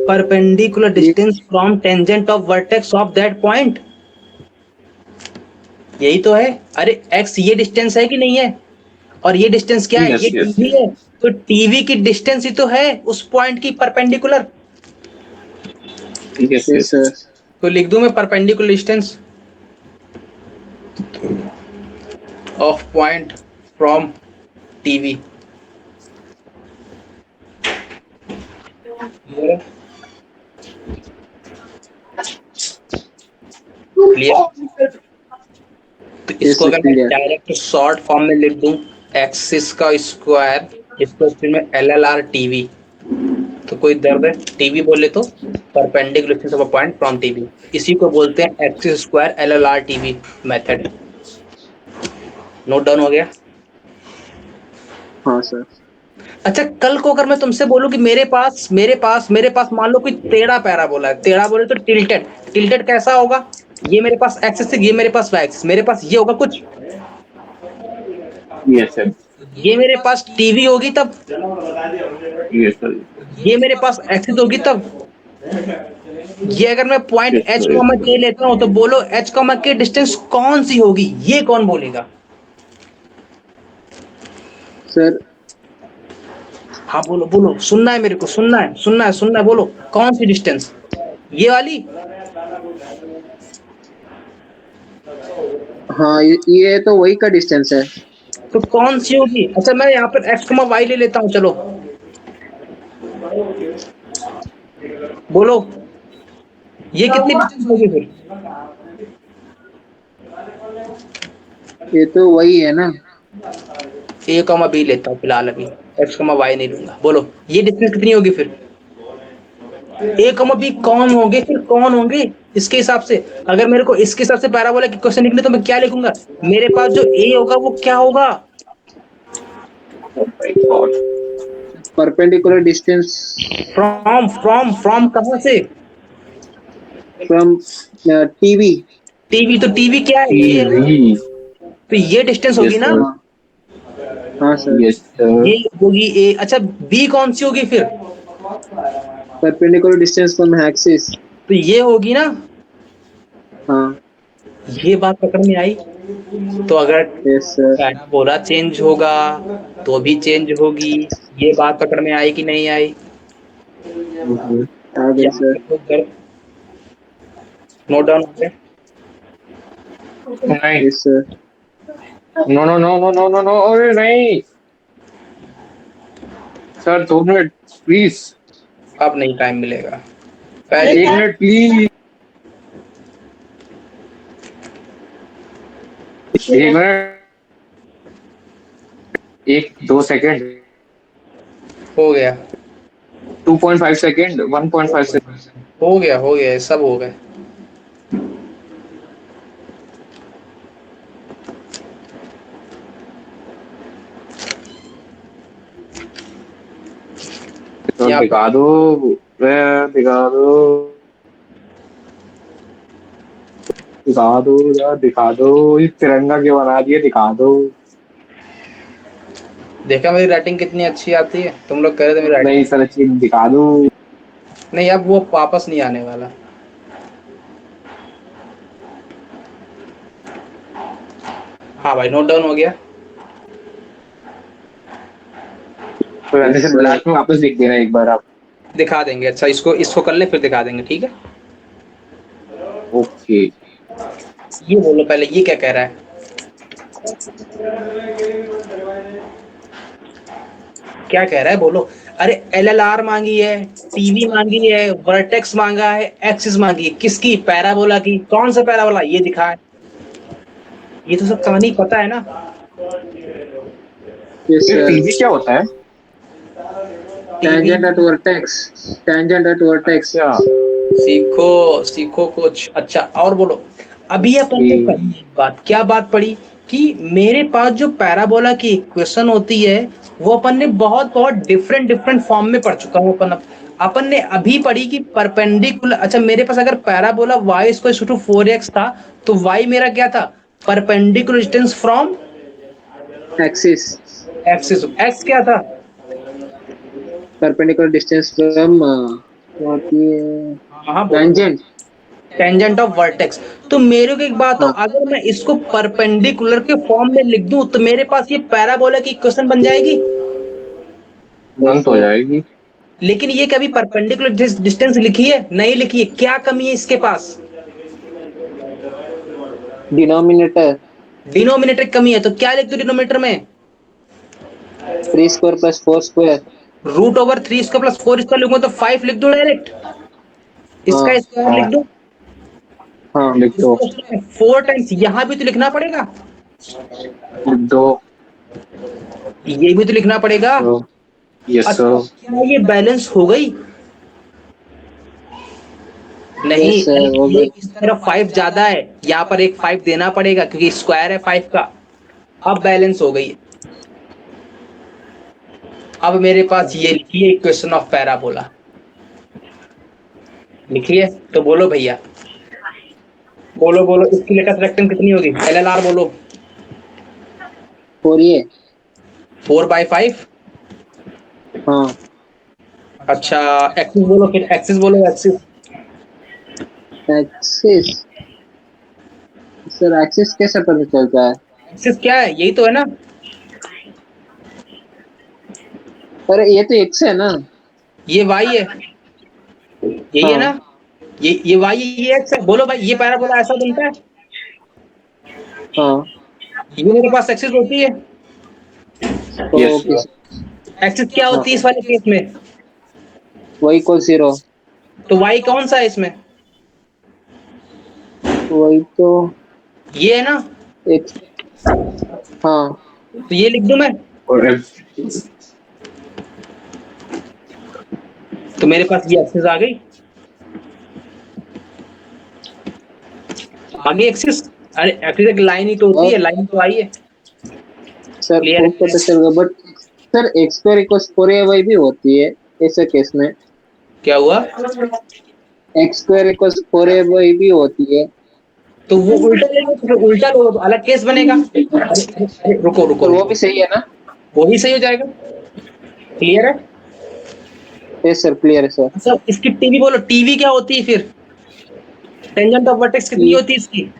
Speaker 1: परपेंडिकुलर
Speaker 2: ये
Speaker 1: distance from tangent of vertex of that point. यही तो है। अरे एक्स ये डिस्टेंस है कि नहीं है, और ये डिस्टेंस क्या है,
Speaker 3: यस
Speaker 1: ये
Speaker 3: यस
Speaker 1: टीवी है। तो टीवी की डिस्टेंस ही तो है उस पॉइंट की perpendicular.
Speaker 3: Yes
Speaker 2: yes
Speaker 3: yes.
Speaker 2: Sir.
Speaker 1: तो लिख दूं मैं perpendicular distance of point from TV. Clear. तो
Speaker 2: यस
Speaker 1: इसको
Speaker 2: सर,
Speaker 1: अगर मैं
Speaker 2: क्लियर।
Speaker 1: डायरेक्ट शॉर्ट फॉर्म में लिख दूं, एक्सिस का स्क्वायर, इसको फिर मैं LLR टीवी, तो कोई दर्द है, टीवी बोले तो perpendicular distance of a point from TV, इसी को बोलते हैं axis square LLR TV method. Note down हो गया।
Speaker 2: हाँ सर।
Speaker 1: अच्छा, कल को अगर मैं तुमसे बोलूं कि मेरे पास मान लो कोई टेढ़ा पैराबोला है, टेढ़ा बोले तो टिल्टेड। टिल्टेड कैसा होगा, ये मेरे पास एक्सिस है, ये मेरे पास वाई एक्सिस, मेरे पास ये होगा कुछ,
Speaker 3: यस सर।
Speaker 1: ये मेरे पास टीवी होगी तब,
Speaker 3: यस सर।
Speaker 1: ये मेरे पास एक्सिस होगी तब। ये अगर मैं point
Speaker 3: yes
Speaker 1: H
Speaker 3: sir.
Speaker 1: Comma के लेता हूं तो बोलो एच कॉमा के डिस्टेंस कौन सी होगी, ये कौन बोलेगा।
Speaker 2: सर
Speaker 1: हाँ बोलो बोलो, सुनना है मेरे को, सुनना है, बोलो कौन सी डिस्टेंस, ये वाली।
Speaker 2: हाँ, ये तो वही का डिस्टेंस है।
Speaker 1: तो कौन सी होगी। अच्छा मैं यहाँ पर एक्स कॉमा वाई ले लेता हूँ, चलो बोलो ये कितनी डिस्टेंस होगी फिर।
Speaker 2: ये तो वही है ना।
Speaker 1: ए कॉमा बी लेता हूँ फिलहाल, अभी एक्स कॉमा वाई नहीं लूंगा। बोलो ये डिस्टेंस कितनी होगी फिर। ए कॉमा बी कौन होंगे, फिर कौन होंगे इसके हिसाब से। अगर मेरे को इसके हिसाब से पैराबोला की क्वेश्चन लिखने तो मैं क्या लिखूंगा, मेरे पास जो ए होगा वो क्या होगा।
Speaker 3: Oh my God.
Speaker 2: Perpendicular distance
Speaker 1: from कहां से।
Speaker 2: From TV.
Speaker 1: टीवी, तो टीवी क्या है, ये है ना।
Speaker 3: टीवी।
Speaker 1: तो ये डिस्टेंस होगी
Speaker 3: यस
Speaker 1: ना,
Speaker 3: सर।
Speaker 2: हाँ हाँ सर।
Speaker 3: Yes sir.
Speaker 1: ये होगी ए। अच्छा बी कौन सी होगी फिर,
Speaker 2: परपेंडिकुलर डिस्टेंस फ्रॉम एक्सिस।
Speaker 1: तो ये होगी ना।
Speaker 2: हाँ।
Speaker 1: ये बात पकड़ में आई। तो अगर
Speaker 2: यस सर।
Speaker 1: पैराबोला चेंज होगा तो भी चेंज होगी, ये बात पकड़ में आई कि नहीं आई।
Speaker 2: आ गई
Speaker 1: यहाँ
Speaker 2: सर।
Speaker 1: पे तो नोट डाउन हो गया।
Speaker 3: नहीं।
Speaker 2: Yes sir.
Speaker 3: No no no no no no no, अरे नहीं सर, 2 मिनट प्लीज।
Speaker 1: अब नहीं टाइम मिलेगा, पहले
Speaker 3: 1 मिनट प्लीज। 1 minute, 1 2 second.
Speaker 1: हो गया,
Speaker 3: 2.5 सेकेंड, 1.5 सेकेंड।
Speaker 1: हो गया सब हो गया।
Speaker 3: तो
Speaker 1: यहाँ
Speaker 3: दिखा दो, दिखा दो, दिखा दो यार, दिखा दो। ये तिरंगा क्यों बना दिए, दिखा दो।
Speaker 1: देखा मेरी राइटिंग कितनी अच्छी आती है, तुम लोग कह रहे थे मेरी राइटिंग।
Speaker 3: नहीं सर, अच्छी दिखा दो।
Speaker 1: नहीं अब वो वापस नहीं आने वाला। हाँ भाई नोट डाउन हो गया।
Speaker 3: तो
Speaker 2: यस
Speaker 3: जल्दी से
Speaker 2: सर।
Speaker 3: ब्लैक में वापस लिख देना एक बार आप।
Speaker 1: दिखा देंगे, अच्छा इसको इसको कर ले फिर दिखा देंगे, ठीक है।
Speaker 3: ओके।
Speaker 1: ये बोलो पहले, ये क्या कह रहा है, क्या कह रहा है बोलो। अरे LLR मांगी है, टीवी मांगी है, वर्टेक्स मांगा है, एक्सिस मांगी है, किसकी, पैराबोला की। कौन सा पैराबोला, ये दिखा है। ये तो सब कहानी पता है ना।
Speaker 2: यस
Speaker 3: ये
Speaker 2: सर।
Speaker 3: टीवी क्या होता है।
Speaker 1: TV,
Speaker 2: tangent at vertex. Tangent at vertex.
Speaker 3: अच्छा।
Speaker 1: सीखो सीखो कुछ। अच्छा और बोलो, अभी अपन
Speaker 3: ओके।
Speaker 1: ने पढ़ी एक बात, क्या बात पढ़ी, कि मेरे पास जो पैराबोला की इक्वेशन होती है वो अपन ने बहुत बहुत डिफरेंट डिफरेंट फॉर्म में पढ़ चुका हूँ। अपन ने अभी पढ़ी कि परपेंडिकुलर। अच्छा मेरे पास अगर parabola y equal to 4x था, तो y मेरा क्या था, perpendicular distance from
Speaker 2: axis.
Speaker 1: Axis. x क्या था,
Speaker 2: परपेंडिकुलर डिस्टेंस फ्रॉम, क्या होती है,
Speaker 1: हाँ बोलो बोलो,
Speaker 2: टेंजेंट।
Speaker 1: Tangent of vertex. तो मेरे को एक बात हो,
Speaker 2: हाँ
Speaker 1: अगर मैं इसको परपेंडिकुलर के फॉर्म में लिख दूं तो मेरे पास ये पैराबोला की इक्वेशन बन जाएगी।
Speaker 3: तुरंत हो जाएगी।
Speaker 1: लेकिन ये कभी परपेंडिकुलर डिस्टेंस लिखी है? नहीं लिखी है। क्या कमी है इसके पास?
Speaker 2: डिनोमिनेटर
Speaker 1: डिनोमिनेटर कमी है, तो क्या लिख दो डिनोमिनेटर में?
Speaker 2: 3 square plus 4 square.
Speaker 1: Root over 3 square plus 4 square लिखूंगा तो 5 लिख दो डायरेक्ट। इसका
Speaker 2: हाँ
Speaker 1: स्क्वायर लिख
Speaker 3: हाँ
Speaker 1: दो।
Speaker 2: हाँ
Speaker 3: लिख दो।
Speaker 1: 4 टाइम्स यहाँ भी तो लिखना पड़ेगा,
Speaker 3: लिख दो।
Speaker 1: ये भी तो लिखना पड़ेगा।
Speaker 3: तो यस
Speaker 1: अच्छा,
Speaker 3: सर।
Speaker 1: क्या ये बैलेंस हो गई? नहीं,
Speaker 2: यस सर हो
Speaker 1: ये
Speaker 2: गई।
Speaker 1: इस तरफ 5 ज्यादा है, यहाँ पर एक 5 देना पड़ेगा क्योंकि स्क्वायर है 5 का। अब बैलेंस हो गई। अब मेरे पास ये लिखिए इक्वेशन ऑफ पैराबोला, लिखिए। तो बोलो भैया, बोलो बोलो, इसकी लेटेस्ट रेक्टेंग कितनी होगी? LLR बोलो।
Speaker 2: 4a।
Speaker 1: 4/5।
Speaker 2: हाँ
Speaker 1: अच्छा, एक्सिस बोलो, फिर एक्सिस बोलो, एक्सिस।
Speaker 2: एक्सिस। सर एक्सिस कैसे पता चलता है?
Speaker 1: एक्सिस क्या है? यही तो है ना।
Speaker 2: अरे ये तो एक्स है ना।
Speaker 1: ये वाई है, यही है ना।
Speaker 2: हाँ
Speaker 1: ये वाई है, ये एक्स है। बोलो भाई, ये पैराबोला ऐसा बनता है?
Speaker 2: हाँ
Speaker 1: ये मेरे पास एक्सिस होती है।
Speaker 3: Yes
Speaker 2: okay.
Speaker 3: सर।
Speaker 1: एक्सिस क्या
Speaker 2: हाँ
Speaker 1: होती है इस वाले केस में?
Speaker 2: y equal 0।
Speaker 1: तो वाई कौन सा है इसमें?
Speaker 2: वही तो
Speaker 1: ये है ना।
Speaker 2: एक्स। हाँ
Speaker 1: तो ये लिख दूं मैं?
Speaker 3: और एफ।
Speaker 1: तो मेरे पास ये एक्सिस आ गई। आगे एक्सिस। अरे एक्सिस एक लाइन ही तो होती
Speaker 2: और
Speaker 1: है, लाइन तो आई है।
Speaker 2: सर
Speaker 1: क्लियर
Speaker 2: प्रूफ
Speaker 1: है?
Speaker 2: पता चल गया, but sir x square equal 4ay भी होती है ऐसे केस में।
Speaker 1: क्या हुआ?
Speaker 2: एक्स स्क्वायर इक्वल 4ay भी होती है।
Speaker 1: तो वो उल्टा ले लो, तो फिर उल्टा लो तो अलग केस बनेगा। अरे रुको रुको
Speaker 2: सर वो
Speaker 1: रुको,
Speaker 2: भी सही है ना?
Speaker 1: वो ही सही हो जाएगा। क्लियर है?
Speaker 2: यस सर क्लियर है सर।
Speaker 1: अच्छा, इसकी टीवी बोलो, टीवी क्या होती है फिर? टेंजेंट ऑफ वर्टेक्स कितनी होती है इसकी?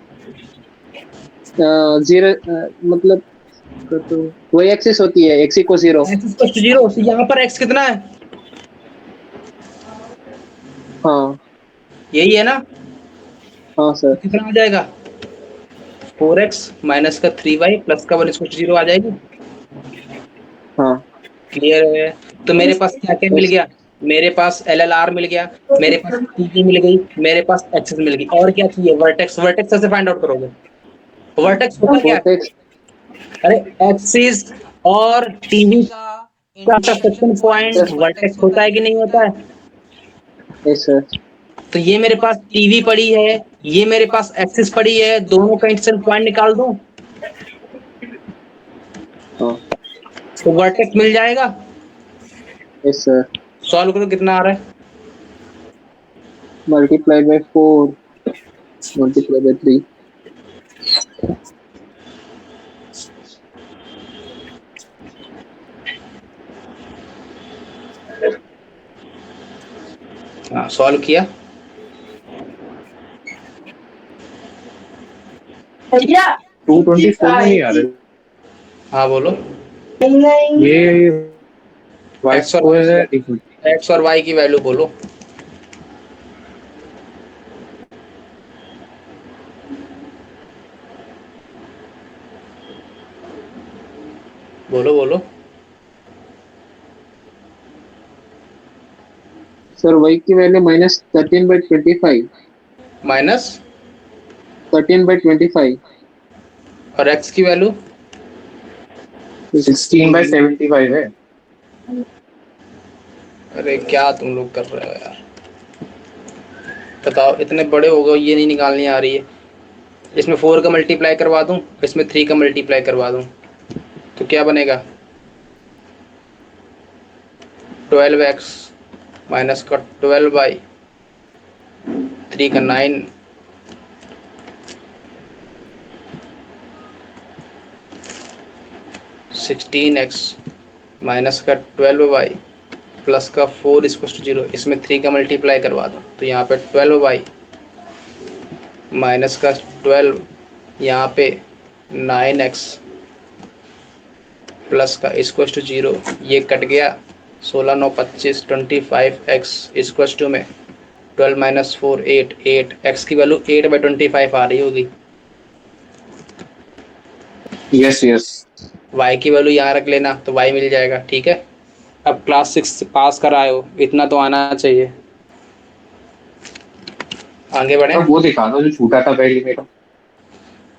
Speaker 2: जीरो मतलब तो वही एक्सिस होती है, X equal 0।
Speaker 1: X equal to 0। तो यहाँ पर एक्स कितना है?
Speaker 2: हाँ
Speaker 1: यही है ना।
Speaker 2: हाँ
Speaker 1: तो
Speaker 2: सर।
Speaker 1: कितना आ जाएगा? 4x माइनस का 3y प्लस का 1 इक्वल टू 0 आ जाएगी।
Speaker 2: हाँ
Speaker 1: क्लियर है? तो मेरे पास क्या क्या मिल
Speaker 2: यस
Speaker 1: गया? मेरे पास LLR मिल गया, मेरे पास टीवी मिल गई, मेरे पास एक्सिस मिल गई। और क्या चाहिए? वर्टेक्स। वर्टेक्स कैसे फाइंड आउट करोगे? वर्टेक्स होता क्या है?
Speaker 2: वर्टेक्स।
Speaker 1: अरे, एक्सिस और टीवी का इंटरसेक्शन पॉइंट वर्टेक्स होता है कि नहीं होता है?
Speaker 2: Yes sir.
Speaker 1: तो ये मेरे पास टीवी पड़ी है, ये मेरे पास एक्सिस पड़ी है, दोनों का इंटरसेक्शन पॉइंट निकाल दूं
Speaker 2: हाँ
Speaker 1: तो वर्टेक्स मिल जाएगा।
Speaker 2: Yes sir.
Speaker 1: सॉल्व करो, कितना आ रहा है?
Speaker 2: Multiply by 4 multiply by 3।
Speaker 1: हाँ, सॉल्व किया।
Speaker 3: 224 में नहीं आ रहे।
Speaker 1: हाँ बोलो।
Speaker 3: ये वाई
Speaker 1: एक्स और
Speaker 3: स्क्वायर है, एक मिनट।
Speaker 1: एक्स और वाई की वैल्यू बोलो। बोलो बोलो।
Speaker 2: सर y की वैल्यू -13/25।
Speaker 1: माइनस
Speaker 2: 13/25।
Speaker 1: और एक्स की वैल्यू?
Speaker 3: 16/75 है।
Speaker 1: अरे क्या तुम लोग कर रहे हो यार? बताओ, इतने बड़े हो गए, ये नहीं निकालनी आ रही है। इसमें 4 का मल्टीप्लाई करवा दूं, इसमें 3 का मल्टीप्लाई करवा दूं, तो क्या बनेगा? 12x माइनस का 12/3 का 9, 16x माइनस का 12y प्लस का 4 इक्वल टू 0। इसमें 3 का मल्टीप्लाई करवा दो तो यहाँ पे 12y माइनस का 12 यहाँ पे 9x प्लस का इक्वल टू 0, ये कट गया 16 9 25 25x इक्वल टू में 12 माइनस 4 8 8 x की वैल्यू 8/25 आ रही होगी।
Speaker 3: Yes yes.
Speaker 1: y की वैल्यू यहाँ रख लेना तो y मिल जाएगा। ठीक है, अब क्लास 6 पास कर आए हो, इतना तो आना चाहिए। आगे बढ़े।
Speaker 3: अब वो दिखा दो जो छूटा था पहले मेरा।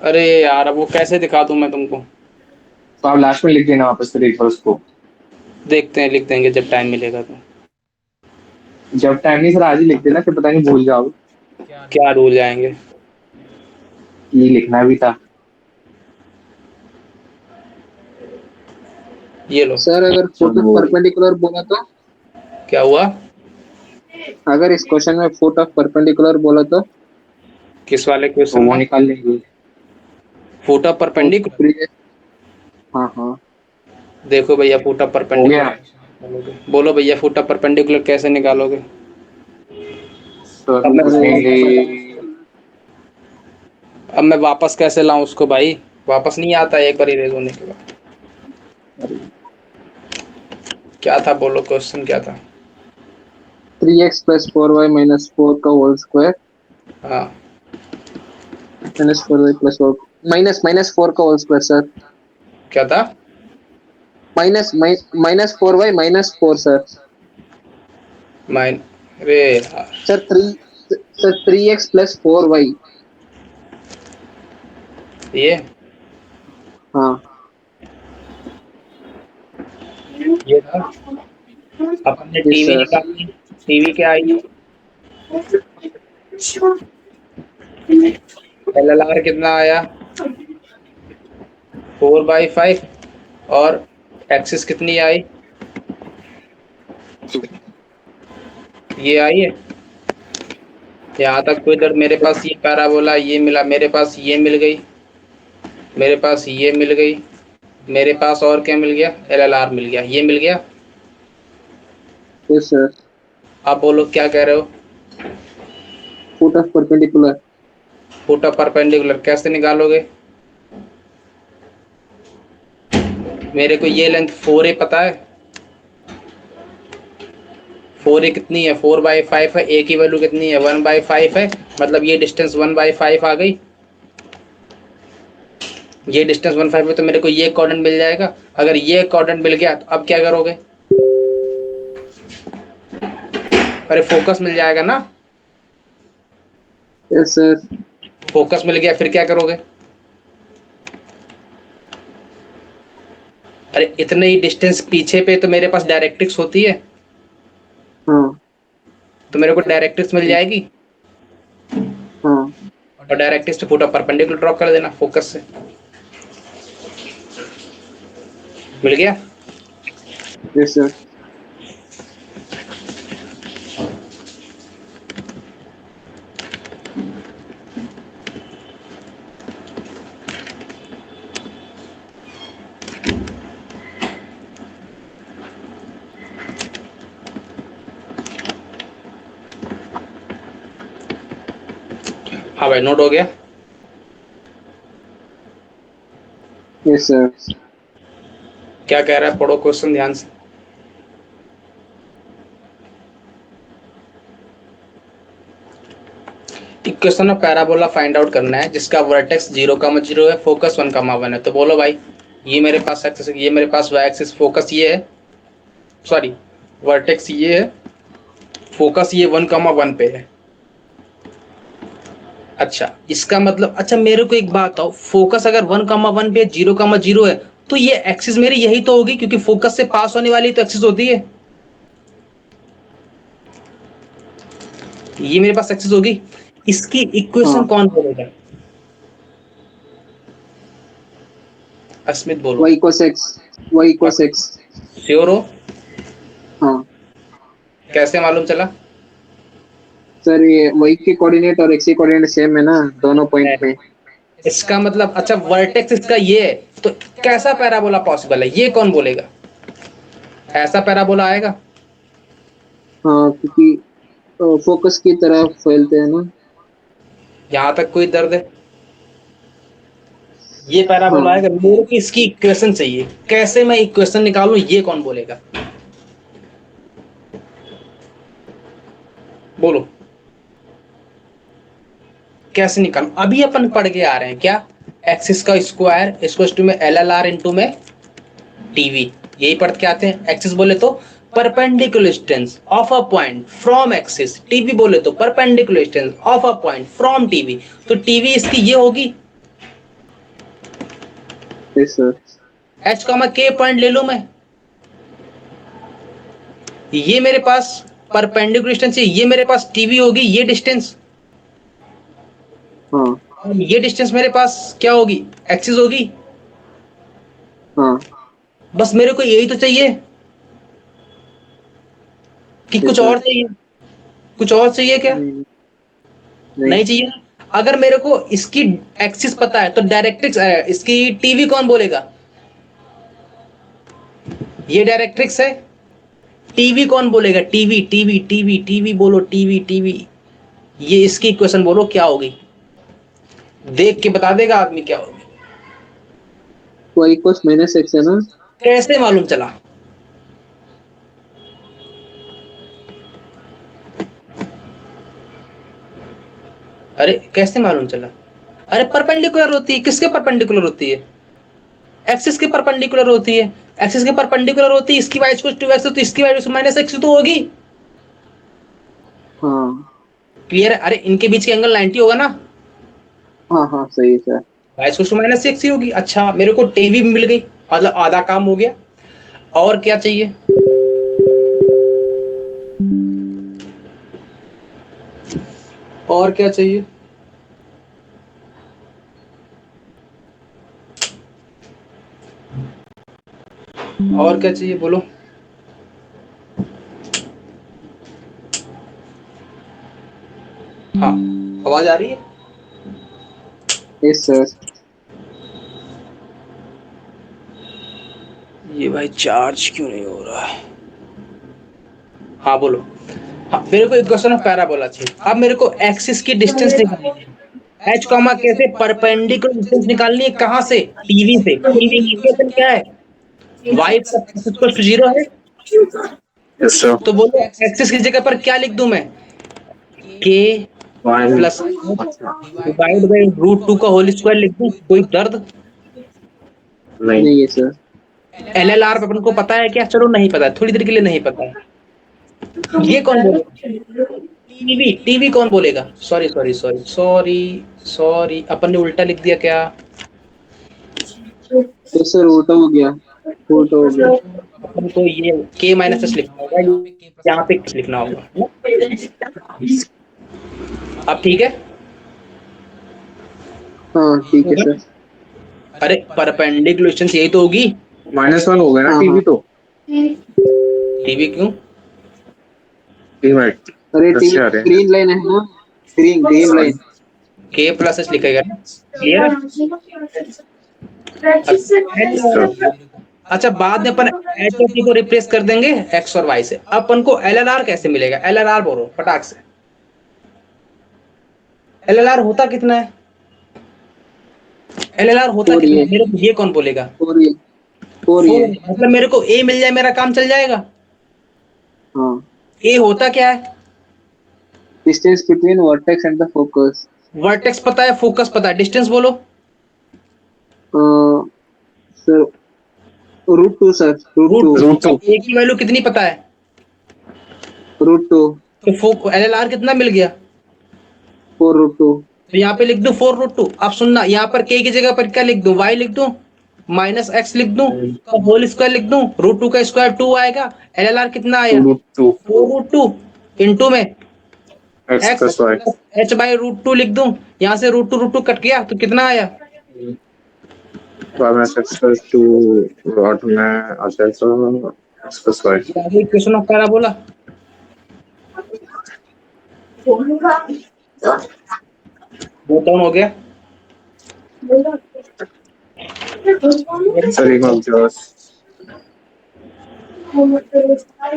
Speaker 1: अरे यार अब वो कैसे दिखा दूं मैं तुमको।
Speaker 3: तो आप लास्ट में लिख देना वापस फिर एक बार उसको।
Speaker 1: देखते हैं, लिख देंगे जब टाइम मिलेगा तो।
Speaker 3: जब टाइम नहीं सर आज ही लिख देना, फिर पता नहीं भूल जाओ।
Speaker 1: क्या भूल जाएंगे।
Speaker 3: ये लिखना भी था।
Speaker 1: ये लो।
Speaker 2: सर अगर फुट ऑफ
Speaker 3: चलो
Speaker 2: परपेंडिकुलर बोला तो,
Speaker 1: क्या हुआ।
Speaker 2: अगर इस क्वेश्चन में फुट ऑफ परपेंडिकुलर बोला तो
Speaker 1: किस वाले
Speaker 3: तो
Speaker 1: क्वेश्चन
Speaker 3: वो
Speaker 1: में।
Speaker 3: निकाल लेंगे।
Speaker 1: Foot of perpendicular.
Speaker 2: हाँ हाँ
Speaker 1: देखो भैया फुट ऑफ
Speaker 3: हो गया
Speaker 1: परपेंडिकुलर बोलो भैया, फुट ऑफ परपेंडिकुलर कैसे निकालोगे।
Speaker 3: सर।
Speaker 1: अब मैं
Speaker 2: सर
Speaker 1: अब मैं वापस कैसे लाऊं उसको भाई, वापस नहीं आता है एक बार इरेज होने के बाद। क्या था बोलो, क्वेश्चन क्या था।
Speaker 2: 3x प्लस 4y माइनस 4 का होल स्क्वायर
Speaker 1: हाँ
Speaker 2: minus 4y plus 4 minus minus 4 का होल स्क्वायर सर।
Speaker 1: क्या था।
Speaker 2: Minus minus 4y minus 4 sir.
Speaker 1: Mine अरे यार,
Speaker 2: सर 3x प्लस 4y।
Speaker 1: ये
Speaker 2: हाँ
Speaker 1: ये था। अपन ने
Speaker 2: यस
Speaker 1: टीवी
Speaker 2: सर।
Speaker 1: निकाली, टीवी क्या आई, LLR कितना आया 4/5, और एक्सिस कितनी आई, ये आई है। यहाँ तक तो इधर मेरे पास ये पैराबोला ये मिला, मेरे पास ये मिल गई, मेरे पास ये मिल गई, मेरे पास और क्या मिल गया, LLR मिल गया, ये मिल गया।
Speaker 2: Yes sir.
Speaker 1: आप बोलो क्या कह रहे हो।
Speaker 2: Foot of perpendicular.
Speaker 1: Foot of perpendicular कैसे निकालोगे। मेरे को ये लेंथ 4a पता है, 4a कितनी है 4/5 है, a की वैल्यू कितनी है 1/5 है, मतलब ये डिस्टेंस 1/5 आ गई। ये डिस्टेंस 1/5 है तो मेरे को ये कोऑर्डिनेट मिल जाएगा। अगर ये कोऑर्डिनेट मिल गया तो अब क्या करोगे, अरे फोकस मिल जाएगा ना।
Speaker 2: Yes sir.
Speaker 1: फोकस मिल गया फिर क्या करोगे, अरे इतने ही डिस्टेंस पीछे पे तो मेरे पास डायरेक्ट्रिक्स होती है,
Speaker 2: हाँ
Speaker 1: तो मेरे को डायरेक्ट्रिक्स मिल जाएगी,
Speaker 2: हाँ
Speaker 1: और डायरेक्ट्रिक्स से फुट ऑफ परपेंडिकुलर ड्रॉ कर देना फोकस से। मिल गया।
Speaker 2: Yes sir.
Speaker 1: हाँ भाई नोट हो गया।
Speaker 2: Yes sir.
Speaker 1: क्या कह रहा है पढ़ो क्वेश्चन ध्यान से। Equation of parabola find out करना है जिसका वर्टेक्स 0,0 है, फोकस 1,1 है। तो बोलो भाई, ये मेरे पास एक्सिस, ये मेरे पास y एक्सिस, फोकस ये है, सॉरी वर्टेक्स ये है, फोकस ये 1,1 पे है। अच्छा इसका मतलब, अच्छा मेरे को एक बात आओ, फोकस अगर 1,1 पे 0,0 है तो ये एक्सिस मेरी यही तो होगी, क्योंकि फोकस से पास होने वाली तो एक्सिस होती है, ये मेरे पास एक्सिस होगी। इसकी इक्वेशन
Speaker 2: हाँ
Speaker 1: कौन बोलेगा, अस्मित बोलो।
Speaker 2: y cos x। y cos x।
Speaker 1: Sure हो,
Speaker 2: हाँ
Speaker 1: कैसे मालूम चला।
Speaker 2: सर ये y के कोऑर्डिनेट और x के कोऑर्डिनेट सेम है ना दोनों पॉइंट में।
Speaker 1: इसका मतलब अच्छा वर्टेक्स इसका ये है, तो कैसा पैराबोला पॉसिबल है, ये कौन बोलेगा, ऐसा पैराबोला आएगा।
Speaker 2: हाँ क्योंकि फोकस की तरफ फैलते हैं ना।
Speaker 1: यहाँ तक कोई दर्द है? ये पैराबोला
Speaker 2: हाँ
Speaker 1: है, अगर मेरे को इसकी इक्वेशन चाहिए, कैसे मैं इक्वेशन निकालूं, ये कौन बोलेगा? बोलो कैसे निकालूं? अभी अपन पढ़ के आ रहे हैं क्या, एक्सिस का स्क्वायर इक्वल्स टू में एल एल आर इंटू में टीवी, यही पढ़ के आते हैं। एक्सिस बोले तो perpendicular distance of a point from axis, TV बोले तो perpendicular distance of a point from TV, तो टीवी इसकी ये होगी।
Speaker 2: Yes sir.
Speaker 1: एच कॉमा के पॉइंट ले लूं मैं, ये मेरे पास परपेंडिकुलर डिस्टेंस है, ये मेरे पास टीवी होगी, ये डिस्टेंस,
Speaker 2: हाँ
Speaker 1: ये डिस्टेंस मेरे पास क्या होगी, एक्सिस होगी।
Speaker 2: हाँ
Speaker 1: बस मेरे को यही तो चाहिए कि
Speaker 2: यस
Speaker 1: कुछ
Speaker 2: सर।
Speaker 1: और चाहिए? कुछ और चाहिए क्या?
Speaker 2: नहीं
Speaker 1: नहीं
Speaker 2: नहीं
Speaker 1: चाहिए। अगर मेरे को इसकी एक्सिस पता है तो डायरेक्ट्रिक्स, इसकी टीवी कौन बोलेगा? ये डायरेक्ट्रिक्स है, टीवी कौन बोलेगा? टीवी टीवी टीवी टीवी बोलो, टीवी टीवी। ये इसकी इक्वेशन बोलो क्या होगी, देख के बता देगा आदमी क्या होगी।
Speaker 2: y इक्वल्स माइनस एक्स है ना।
Speaker 1: कैसे मालूम चला? अरे कैसे मालूम चला? अरे परपेंडिकुलर होती है, किसके परपेंडिकुलर होती है? एक्सिस के परपेंडिकुलर होती है। एक्सिस के परपेंडिकुलर होती है, इसकी वाई इक्वल्स टू एक्स तो इसकी वाई माइनस एक्स तो होगी।
Speaker 2: हाँ
Speaker 1: क्लियर है? अरे इनके बीच के एंगल 90 होगा ना,
Speaker 2: हाँ हाँ सही है सर।
Speaker 1: Y equals to minus x ही होगी। अच्छा मेरे को टीवी मिल गई, मतलब आधा काम हो गया। और क्या चाहिए? और क्या चाहिए? और क्या चाहिए बोलो? हाँ आवाज आ रही है?
Speaker 2: Yes sir.
Speaker 1: ये भाई चार्ज क्यों नहीं हो रहा है? हाँ बोलो। हाँ मेरे को इक्वेशन ऑफ पैराबोला चाहिए। अब मेरे को एक्सिस की डिस्टेंस निकालनी है, एच कॉमा कैसे परपेंडिकुलर डिस्टेंस निकालनी है, कहाँ से? टीवी से। टीवी की इक्वेशन क्या है? वाई प्लस इक्वल टू 0 है।
Speaker 3: Yes sir.
Speaker 1: तो बोलो एक्सिस की जगह पर क्या लिख दूं मैं? के प्लस डिवाइड बाई रूट 2 का होल स्क्वायर लिख दूं, कोई दर्द?
Speaker 3: नहीं।
Speaker 2: नहीं है सर।
Speaker 1: एल एल आर अपन को पता है क्या? चलो नहीं पता है, थोड़ी देर के लिए नहीं पता है। ये कौन बोलेगा? टीवी टीवी कौन बोलेगा? Sorry sorry sorry sorry sorry, अपन ने उल्टा लिख दिया क्या?
Speaker 2: यस सर उल्टा हो गया। उल्टा हो गया।
Speaker 1: अपन को ये के माइनस एस लिखना होगा, यहाँ पे कुछ लिखना होगा। अब ठीक है?
Speaker 2: हाँ ठीक है सर।
Speaker 1: अरे परपेंडिकुलर डिस्टेंस यही तो होगी।
Speaker 3: -1 हो गया ना
Speaker 2: हाँ
Speaker 3: टीवी
Speaker 2: हाँ।
Speaker 3: तो।
Speaker 1: टीवी क्यों?
Speaker 3: डिवाइड
Speaker 2: अरे
Speaker 3: दस
Speaker 2: टीवी
Speaker 3: से आ रहे हैं।
Speaker 2: ग्रीन लाइन है ना। Green green line.
Speaker 1: के प्लस एस लिखेगा ना, क्लियर है? अच्छा बाद में अपन एच और टी को रिप्लेस कर देंगे एक्स और वाई से। अपन को एल एल आर कैसे मिलेगा? एल एल आर बोलो फटाक से। एल एल आर होता कितना है? एल एल आर होता
Speaker 2: फोर
Speaker 1: कितना
Speaker 2: ये
Speaker 1: है मेरे को ये कौन बोलेगा?
Speaker 2: फोर ये फोर ये।
Speaker 1: 4, मतलब मेरे को ए मिल जाए मेरा काम चल जाएगा।
Speaker 2: हाँ।
Speaker 1: ए होता क्या है?
Speaker 2: Distance between vertex and the focus.
Speaker 1: Vertex पता है, फोकस पता है, डिस्टेंस बोलो।
Speaker 2: Sir √2 sir √2।
Speaker 1: Root
Speaker 3: root 2।
Speaker 1: A की वैल्यू कितनी पता है?
Speaker 2: √2।
Speaker 1: तो एल एल आर कितना मिल गया?
Speaker 2: 4√2।
Speaker 1: तो यहाँ पे लिख दूं 4√2। अब सुनना, यहाँ पर के की जगह पर क्या लिख दूं? वाई लिख दूं, माइनस एक्स लिख दूं, होल स्क्वायर लिख दूं, √2 का स्क्वायर 2 आएगा। एल एल आर कितना आया?
Speaker 3: √2
Speaker 1: 4√2 इंटू में
Speaker 3: X
Speaker 1: X
Speaker 3: plus Y.
Speaker 1: H by √2 लिख दूं, यहाँ से √2 कट गया तो कितना आया?
Speaker 3: बाद में एक्स प्लस 2 डॉट में आ जाएगा X plus Y.
Speaker 1: Equation of parabola. Note down हो गया?
Speaker 3: सर एक मिनट जस्ट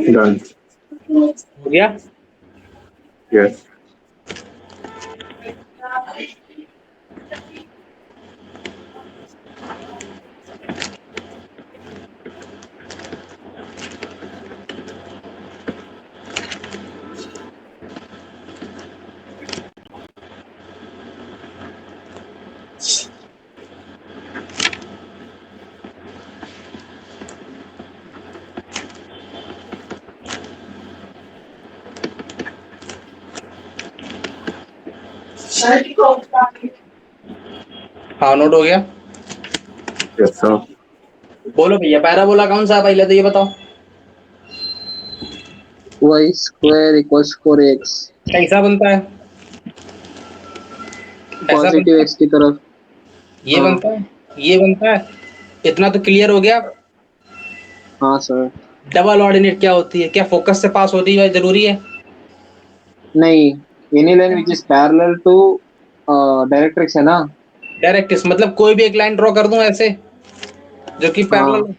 Speaker 3: डन।
Speaker 1: हो गया?
Speaker 3: यस।
Speaker 1: हाँ नोट हो गया।
Speaker 3: Yes sir.
Speaker 1: बोलो भैया पैराबोला कौन सा है पहले तो ये बताओ।
Speaker 2: y square equals 4x।
Speaker 1: कैसा बनता है? ऐसा
Speaker 2: पॉजिटिव
Speaker 1: बनता है?
Speaker 2: x की तरफ।
Speaker 1: ये
Speaker 2: हाँ।
Speaker 1: बनता है? ये बनता है? इतना तो क्लियर हो गया।
Speaker 2: हाँ सर।
Speaker 1: डबल ऑर्डिनेट क्या होती है? क्या फोकस से पास होती है? जरूरी है?
Speaker 2: नहीं, any line which is parallel to directrix है ना।
Speaker 1: डायरेक्ट मतलब कोई भी एक लाइन ड्रॉ कर दूं ऐसे जो कि पैरेलल
Speaker 2: हाँ,
Speaker 1: हो।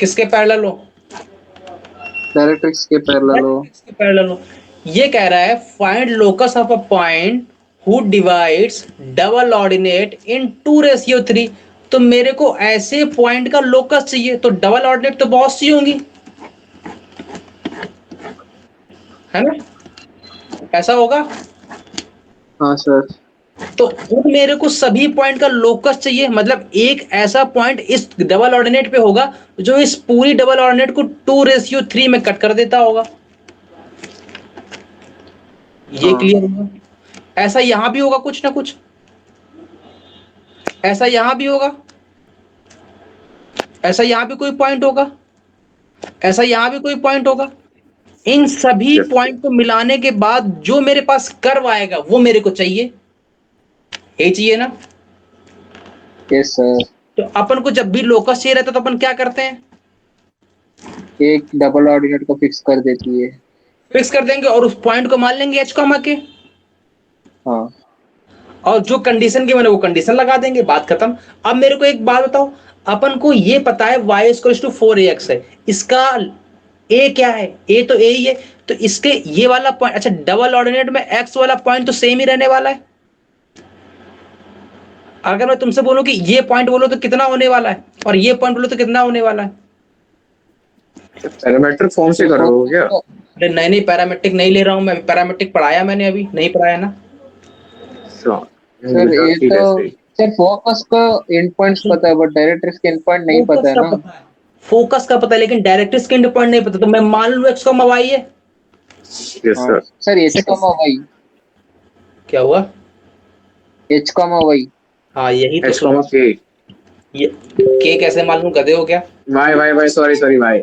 Speaker 1: किसके पैरेलल हो?
Speaker 2: डायरेक्ट्रिक्स के पैरेलल हो।
Speaker 1: डायरेक्ट्रिक्स के पैरेलल हो। ये कह रहा है find locus of a point who divides double ordinate in 2:3। तो मेरे को ऐसे पॉइंट का लोकस चाहिए तो डबल ऑर्डिनेट तो बहुत सी होंगी, है ना? ऐसा होगा।
Speaker 2: हाँ सर।
Speaker 1: तो उन मेरे को सभी पॉइंट का लोकस चाहिए, मतलब एक ऐसा पॉइंट इस डबल ऑर्डिनेट पे होगा जो इस पूरी डबल ऑर्डिनेट को 2:3 में कट कर देता होगा। ये
Speaker 2: हाँ।
Speaker 1: क्लियर होगा। ऐसा यहां भी होगा कुछ ना कुछ, ऐसा यहां भी होगा, ऐसा यहां भी कोई पॉइंट होगा, ऐसा यहां भी कोई पॉइंट होगा। इन सभी
Speaker 3: यस
Speaker 1: पॉइंट को मिलाने के बाद जो मेरे पास कर्व आएगा वो मेरे को चाहिए। यही चाहिए ना?
Speaker 2: Yes sir.
Speaker 1: तो अपन को जब भी लोकस चाहिए रहता है तो अपन क्या करते हैं?
Speaker 2: एक डबल ऑर्डिनेट को फिक्स कर देती है।
Speaker 1: फिक्स कर देंगे और उस पॉइंट को मान लेंगे एच कॉमा के,
Speaker 2: हाँ।
Speaker 1: और जो कंडीशन की मैंने वो कंडीशन लगा देंगे, बात खत्म। अब मेरे को एक बात बताओ, अपन को ये पता है y इक्वल्स टू 4ax है, इसका a क्या है? a तो a ही है। तो इसके ये वाला पॉइंट, अच्छा डबल ऑर्डिनेट में x वाला पॉइंट तो सेम ही रहने वाला है। अगर मैं तुमसे बोलूं कि ये पॉइंट बोलो तो कितना होने वाला है और ये पॉइंट बोलो तो कितना होने वाला है?
Speaker 3: पैरामीट्रिक फॉर्म से कर रहे हो क्या?
Speaker 1: अरे नहीं नहीं, पैरामेट्रिक नहीं ले रहा हूं मैं, पैरामेट्रिक पढ़ाया मैंने, अभी नहीं पढ़ाया ना।
Speaker 3: अच्छा,
Speaker 2: सर
Speaker 3: बेटा
Speaker 2: ये
Speaker 3: ठीक
Speaker 2: तो,
Speaker 3: है सही।
Speaker 2: सर फोकस का एंड पॉइंट्स पता है बट डायरेक्ट्रिक्स के एंड पॉइंट नहीं पता
Speaker 1: फोकस
Speaker 2: है
Speaker 1: का
Speaker 2: ना।
Speaker 1: पता है, फोकस का पता है लेकिन डायरेक्ट्रिक्स के एंड पॉइंट नहीं पता। तो मैं मान लूं एक्स कॉमा वाई है।
Speaker 3: यस
Speaker 2: हाँ
Speaker 3: सर।
Speaker 2: Sir, H comma Y.
Speaker 1: क्या हुआ?
Speaker 2: H comma Y.
Speaker 1: हाँ यही तो
Speaker 3: एच कॉमा
Speaker 1: सोच।
Speaker 3: के।
Speaker 1: ये के कैसे मान लूं? गधे हो क्या?
Speaker 3: Y Y Y, sorry sorry Y.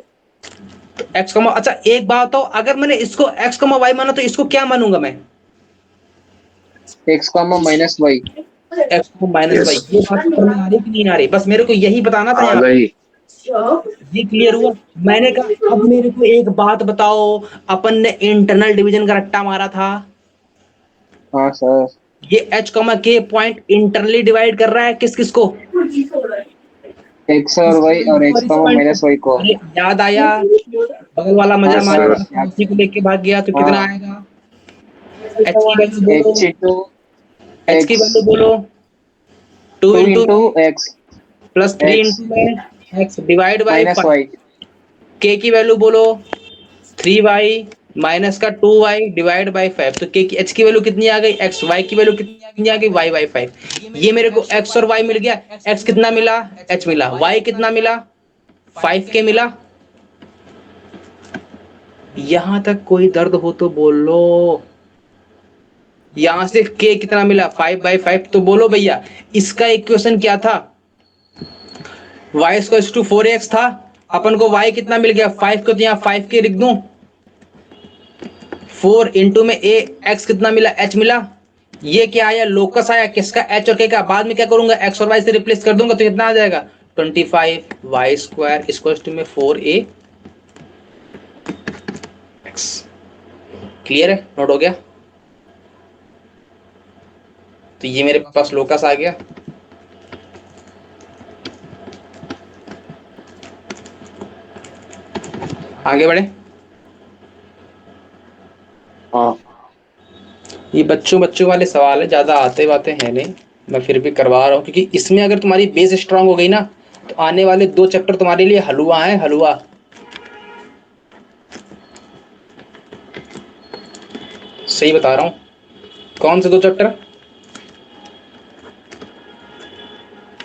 Speaker 1: X comma, अच्छा एक बात बताओ, अगर मैंने इसको एक्स कॉमा वाई माना तो इसको क्या मानूंगा मैं?
Speaker 2: X comma minus Y.
Speaker 1: X को माइनस
Speaker 3: यस,
Speaker 1: वाई। ये बात समझ में आ रही कि नहीं आ रही? बस मेरे को यही बताना था
Speaker 3: आ
Speaker 1: यहाँ पे।
Speaker 3: गई।
Speaker 1: ये क्लियर हुआ? मैंने कहा अब मेरे को एक बात बताओ, अपन ने इंटरनल डिवीजन का रट्टा मारा था,
Speaker 2: हाँ सर।
Speaker 1: ये एच कॉमा के पॉइंट इंटरनली डिवाइड कर रहा है किस किस को?
Speaker 2: एक्स और
Speaker 1: इस
Speaker 2: वाई और
Speaker 1: पॉइंट को और
Speaker 2: एक्स
Speaker 1: इस
Speaker 2: कॉमा
Speaker 1: पॉइंट को।
Speaker 2: माइनस वाई को।
Speaker 1: अरे याद आया? बगल वाला
Speaker 2: हाँ
Speaker 1: मजा मार
Speaker 2: सर।
Speaker 1: रहा था, उसी को लेके भाग गया तो कितना
Speaker 2: हाँ।
Speaker 1: आएगा? एच की वैल्यू बोलो,
Speaker 2: एच इंटू
Speaker 1: एच की
Speaker 2: एक्स।
Speaker 1: वैल्यू बोलो। Two
Speaker 2: two
Speaker 1: into
Speaker 2: into x.
Speaker 1: Plus three
Speaker 2: x
Speaker 1: into में x divide by
Speaker 2: minus
Speaker 1: 5।
Speaker 2: Y.
Speaker 1: K की वैल्यू बोलो 3y माइनस का 2y डिवाइड बाई 5। तो के की एच की वैल्यू कितनी आ गई? एक्स। वाई की वैल्यू कितनी आ गई? Y by 5। ये मेरे को एक्स और वाई मिल गया। एक्स कितना मिला? एच मिला। वाई कितना मिला? 5 के मिला। यहां तक कोई दर्द हो तो बोलो। यहां से के कितना मिला? 5/5। तो बोलो भैया इसका इक्वेशन क्या था? y इक्वल्स टू 4x था, अपन को y कितना मिल गया? 5 को तो यहाँ 5 के लिख दूं, 4 इंटू में a, x कितना मिला? h मिला। ये क्या आया? लोकस आया किसका? h और k का। बाद में क्या करूंगा? x और y से रिप्लेस कर दूंगा तो कितना आ जाएगा? 25y स्क्वायर इक्वल्स टू में 4a x। क्लियर है? नोट हो गया? तो ये मेरे पास लोकस आ गया। आगे बढ़े।
Speaker 3: हाँ
Speaker 1: ये बच्चों बच्चों वाले सवाल है, ज़्यादा आते बातें हैं नहीं, मैं फिर भी करवा रहा हूँ क्योंकि इसमें अगर तुम्हारी बेस स्ट्रांग हो गई ना तो आने वाले 2 चैप्टर तुम्हारे लिए हलवा है, हलवा। सही बता रहा हूँ। कौन से 2 चैप्टर?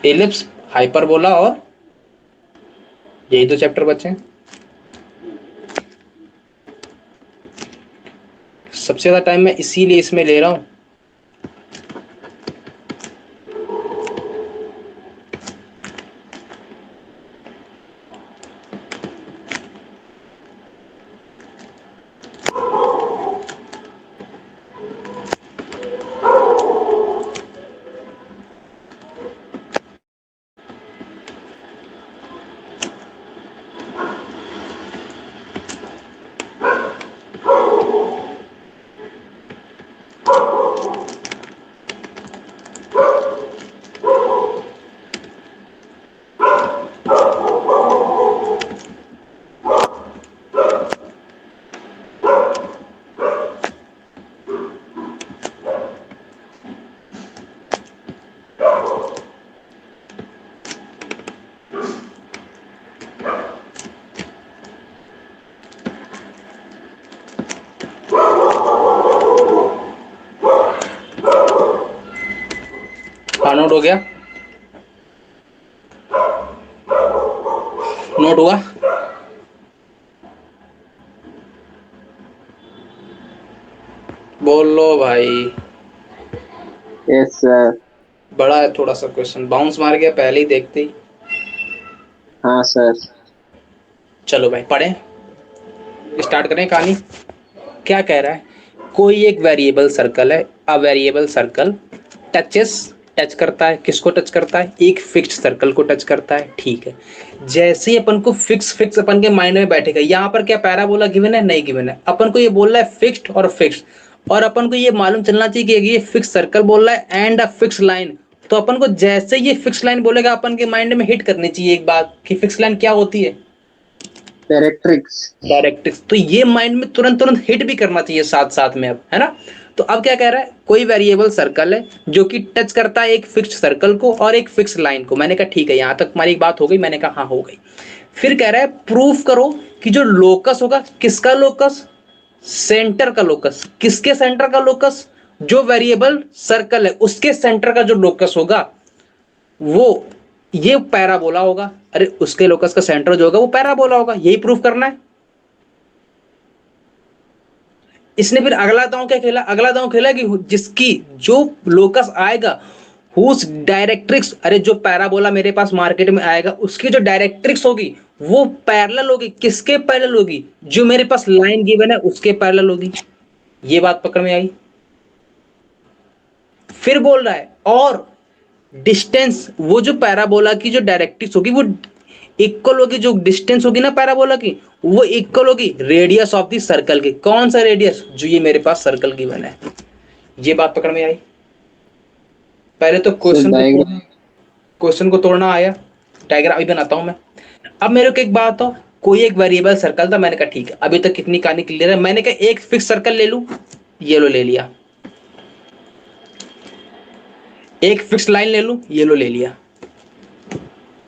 Speaker 1: एलिप्स, हाइपरबोला, और यही 2 चैप्टर बचे हैं। सबसे ज़्यादा टाइम मैं इसीलिए इसमें ले रहा हूँ। हाँ, नोट हो गया? नोट हुआ? बोलो भाई।
Speaker 2: Yes sir.
Speaker 1: बड़ा है थोड़ा सा क्वेश्चन, बाउंस मार गया पहले ही देखते ही।
Speaker 2: हाँ सर।
Speaker 1: चलो भाई पढ़ें, स्टार्ट करें कहानी। क्या कह रहा है? कोई एक वेरिएबल सर्कल है, अ वेरिएबल सर्कल टच करता है, किसको टच करता है? एक फिक्स्ड सर्कल को टच करता है, ठीक है। जैसे ही अपन को फिक्स अपन के माइंड में बैठेगा, यहाँ पर क्या पैराबोला गिवन है? नहीं गिवन है। अपन को ये बोल रहा है फिक्स्ड और फिक्स्ड, और अपन को ये मालूम चलना चाहिए कि ये फिक्स सर्कल बोल रहा है एंड अ फिक्स लाइन। तो अपन को जैसे ये फिक्स लाइन बोलेगा अपन के माइंड में हिट करनी चाहिए एक बात कि फिक्स लाइन क्या होती है?
Speaker 2: डायरेक्ट्रिक्स।
Speaker 1: डायरेक्ट्रिक्स। तो ये माइंड में तुरंत तुरंत हिट भी करना चाहिए साथ साथ में, अब है ना। तो अब क्या कह रहा है? कोई वेरिएबल सर्कल है जो कि टच करता है एक फिक्स्ड सर्कल को और एक फिक्स लाइन को। मैंने कहा ठीक है, यहां तक तुम्हारी बात हो गई? मैंने कहा हाँ हो गई। फिर कह रहा है प्रूफ करो कि जो लोकस होगा, किसका लोकस? सेंटर का लोकस। किसके सेंटर का लोकस? जो वेरिएबल सर्कल है उसके सेंटर का जो लोकस होगा वो ये पैराबोला होगा। अरे उसके लोकस का सेंटर जो होगा वो पैराबोला होगा, यही प्रूफ करना है। इसने फिर अगला दांव क्या खेला? अगला दांव खेला कि जिसकी जो लोकस आएगा हुज डायरेक्ट्रिक्स, अरे जो पैराबोला मेरे पास मार्केट में आएगा उसकी जो डायरेक्ट्रिक्स होगी वो पैरेलल होगी। किसके पैरेलल होगी? जो मेरे पास लाइन गिवन है उसके पैरेलल होगी। ये बात पकड़ में आई? फिर बोल रहा है और डिस्टेंस, वो जो पैराबोला की जो डायरेक्ट्रिक्स होगी वो इक्वल होगी, जो डिस्टेंस होगी ना पैराबोला की वो इक्वल होगी रेडियस ऑफ द सर्कल की। कौन सा रेडियस? जो ये मेरे पास सर्कल गिवन है। ये बात पकड़ में आई? पहले तो
Speaker 2: सर डायग्राम।
Speaker 1: क्वेश्चन को तोड़ना आया, डायग्राम अभी बनाता हूं मैं। अब मेरे को एक बात हो, कोई एक वेरिएबल सर्कल था, मैंने कहा ठीक है, अभी तक कितनी कहानी क्लियर है। मैंने कहा एक फिक्स सर्कल ले लूं, ये लो ले लिया। एक फिक्स लाइन ले लूं, ये लो ले लिया।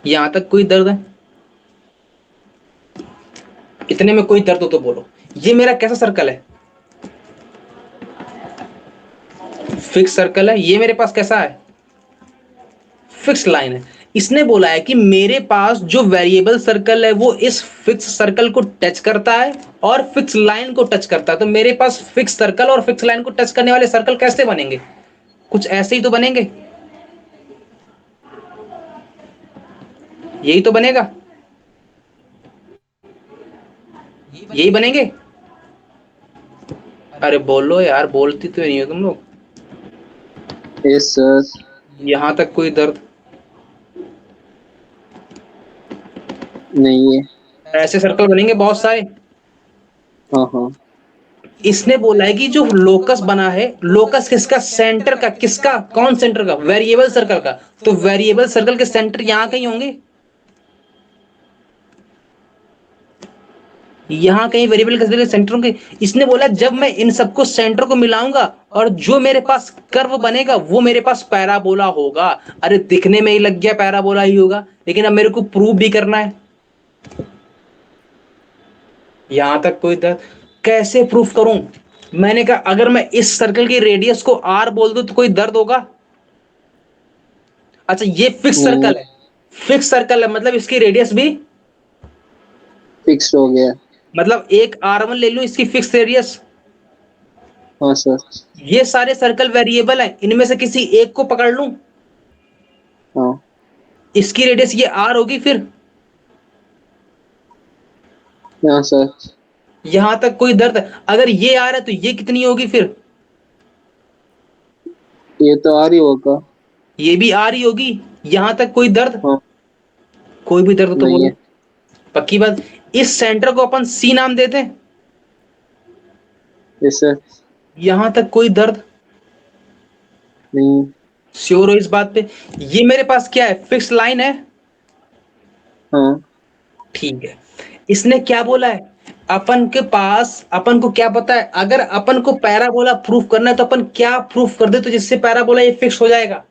Speaker 1: यहां तक कोई दर्द है? इतने में कोई दर्द हो तो बोलो। ये मेरा कैसा सर्कल है? फिक्स सर्कल है। ये मेरे पास कैसा है? फिक्स लाइन है। इसने बोला है कि मेरे पास जो वेरिएबल सर्कल है वो इस फिक्स सर्कल को टच करता है और फिक्स लाइन को टच करता है। तो मेरे पास फिक्स सर्कल और फिक्स लाइन को टच करने वाले सर्कल कैसे बनेंगे? कुछ ऐसे ही तो बनेंगे, यही तो बनेगा, यही बनेंगे। अरे बोलो यार, बोलती तो नहीं हो तुम लोग।
Speaker 2: Yes sir.
Speaker 1: यहां तक कोई दर्द?
Speaker 2: नहीं है।
Speaker 1: ऐसे सर्कल बनेंगे बहुत सारे।
Speaker 2: हाँ हाँ।
Speaker 1: इसने बोला है कि जो लोकस बना है, लोकस किसका? सेंटर का। किसका? कौन सेंटर का? वेरिएबल सर्कल का। तो वेरिएबल सर्कल के सेंटर यहां कहीं होंगे। यहाँ कहीं वेरिएबल के सेंटरों के, इसने बोला जब मैं इन सबको सेंटर को मिलाऊंगा और जो मेरे पास कर्व बनेगा वो मेरे पास पैराबोला होगा। अरे दिखने में ही लग गया पैराबोला ही होगा, लेकिन अब मेरे को प्रूव भी करना है। यहां तक कोई दर्द? कैसे प्रूफ करूं? मैंने कहा अगर मैं इस सर्कल की रेडियस को आर बोल दूं तो कोई दर्द होगा? अच्छा ये फिक्स
Speaker 2: नहीं,
Speaker 1: सर्कल है, फिक्स सर्कल है मतलब इसकी रेडियस भी,
Speaker 2: फिक्स हो गया।
Speaker 1: मतलब एक R1 ले लूं इसकी फिक्स रेडियस।
Speaker 2: हाँ सर।
Speaker 1: ये सारे सर्कल वेरिएबल हैं, इनमें से किसी एक को पकड़ लूं,
Speaker 2: हाँ।
Speaker 1: इसकी रेडियस ये R होगी फिर।
Speaker 2: हाँ सर।
Speaker 1: यहां तक कोई दर्द है? अगर ये R है तो ये कितनी होगी फिर?
Speaker 2: ये तो आ रही होगा।
Speaker 1: ये भी R ही होगी। यहां तक कोई दर्द?
Speaker 2: हाँ।
Speaker 1: कोई भी दर्द तो
Speaker 2: नहीं
Speaker 1: बोलो।
Speaker 2: है।
Speaker 1: पक्की बात। इस सेंटर को अपन C नाम देते हैं।
Speaker 2: Yes sir.
Speaker 1: यहां तक कोई दर्द?
Speaker 2: नहीं।
Speaker 1: श्योर हो इस बात पे? ये मेरे पास क्या है, फिक्स लाइन है।
Speaker 2: हाँ।
Speaker 1: ठीक है। इसने क्या बोला है, अपन के पास, अपन को क्या पता है, अगर अपन को पैराबोला प्रूफ करना है तो अपन क्या प्रूफ कर दे तो जिससे पैराबोला ये फिक्स हो जाएगा?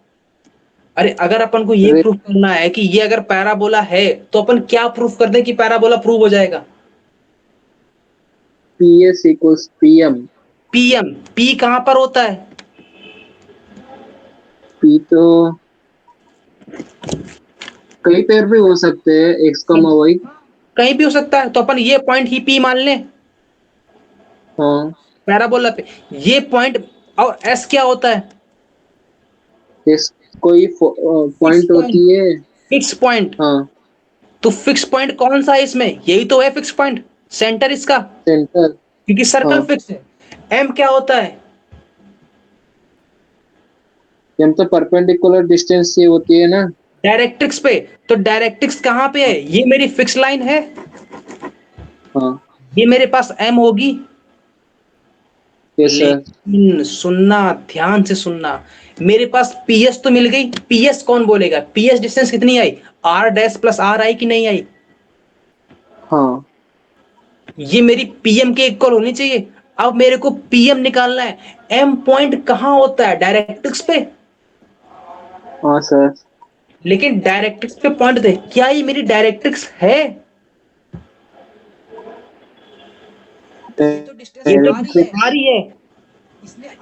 Speaker 1: अरे अगर अपन को ये
Speaker 2: रे
Speaker 1: प्रूफ करना है कि ये अगर पैराबोला है तो अपन क्या प्रूफ कर दें कि पैराबोला प्रूव हो जाएगा?
Speaker 2: P S equals P M.
Speaker 1: PM, P कहां पर होता है?
Speaker 2: पी तो कई पेयर भी हो सकते हैं, एक्स कमा वाई।
Speaker 1: कहीं भी हो सकता है, तो अपन ये पॉइंट ही पी मान लें
Speaker 2: हाँ।
Speaker 1: पैराबोला पे। ये पॉइंट, और एस क्या होता है?
Speaker 2: एस कोई
Speaker 1: फिक्स
Speaker 2: पॉइंट
Speaker 1: पॉइंट,
Speaker 2: होती है।
Speaker 1: Fix point.
Speaker 2: हाँ।
Speaker 1: तो फिक्स पॉइंट कौन सा है इसमें? यही तो है फिक्स पॉइंट, सेंटर इसका,
Speaker 2: सेंटर।
Speaker 1: क्योंकि सर्कल
Speaker 2: हाँ।
Speaker 1: फिक्स है। एम क्या होता है?
Speaker 2: एम तो परपेंडिकुलर डिस्टेंस से होती है ना।
Speaker 1: डायरेक्ट्रिक्स पे। तो डायरेक्ट्रिक्स कहां पे है? ये मेरी फिक्स लाइन है,
Speaker 2: हाँ।
Speaker 1: ये मेरे पास एम होगी।
Speaker 2: Yes sir.
Speaker 1: लेकिन सुनना, ध्यान से सुनना, मेरे पास पीएस तो मिल गई। पीएस कौन बोलेगा? पीएस डिस्टेंस कितनी आई? आर डैश प्लस आर आई कि नहीं आई?
Speaker 2: हाँ।
Speaker 1: ये मेरी पीएम के इक्वल होनी चाहिए। अब मेरे को पीएम निकालना है। एम पॉइंट कहां होता है? डायरेक्ट्रिक्स पे।
Speaker 2: हाँ सर।
Speaker 1: लेकिन डायरेक्ट्रिक्स पे पॉइंट थे, क्या ये मेरी डायरेक्ट्रिक्स है? ये तो
Speaker 2: डायरेक्ट्रिक्स।
Speaker 1: आ रही है।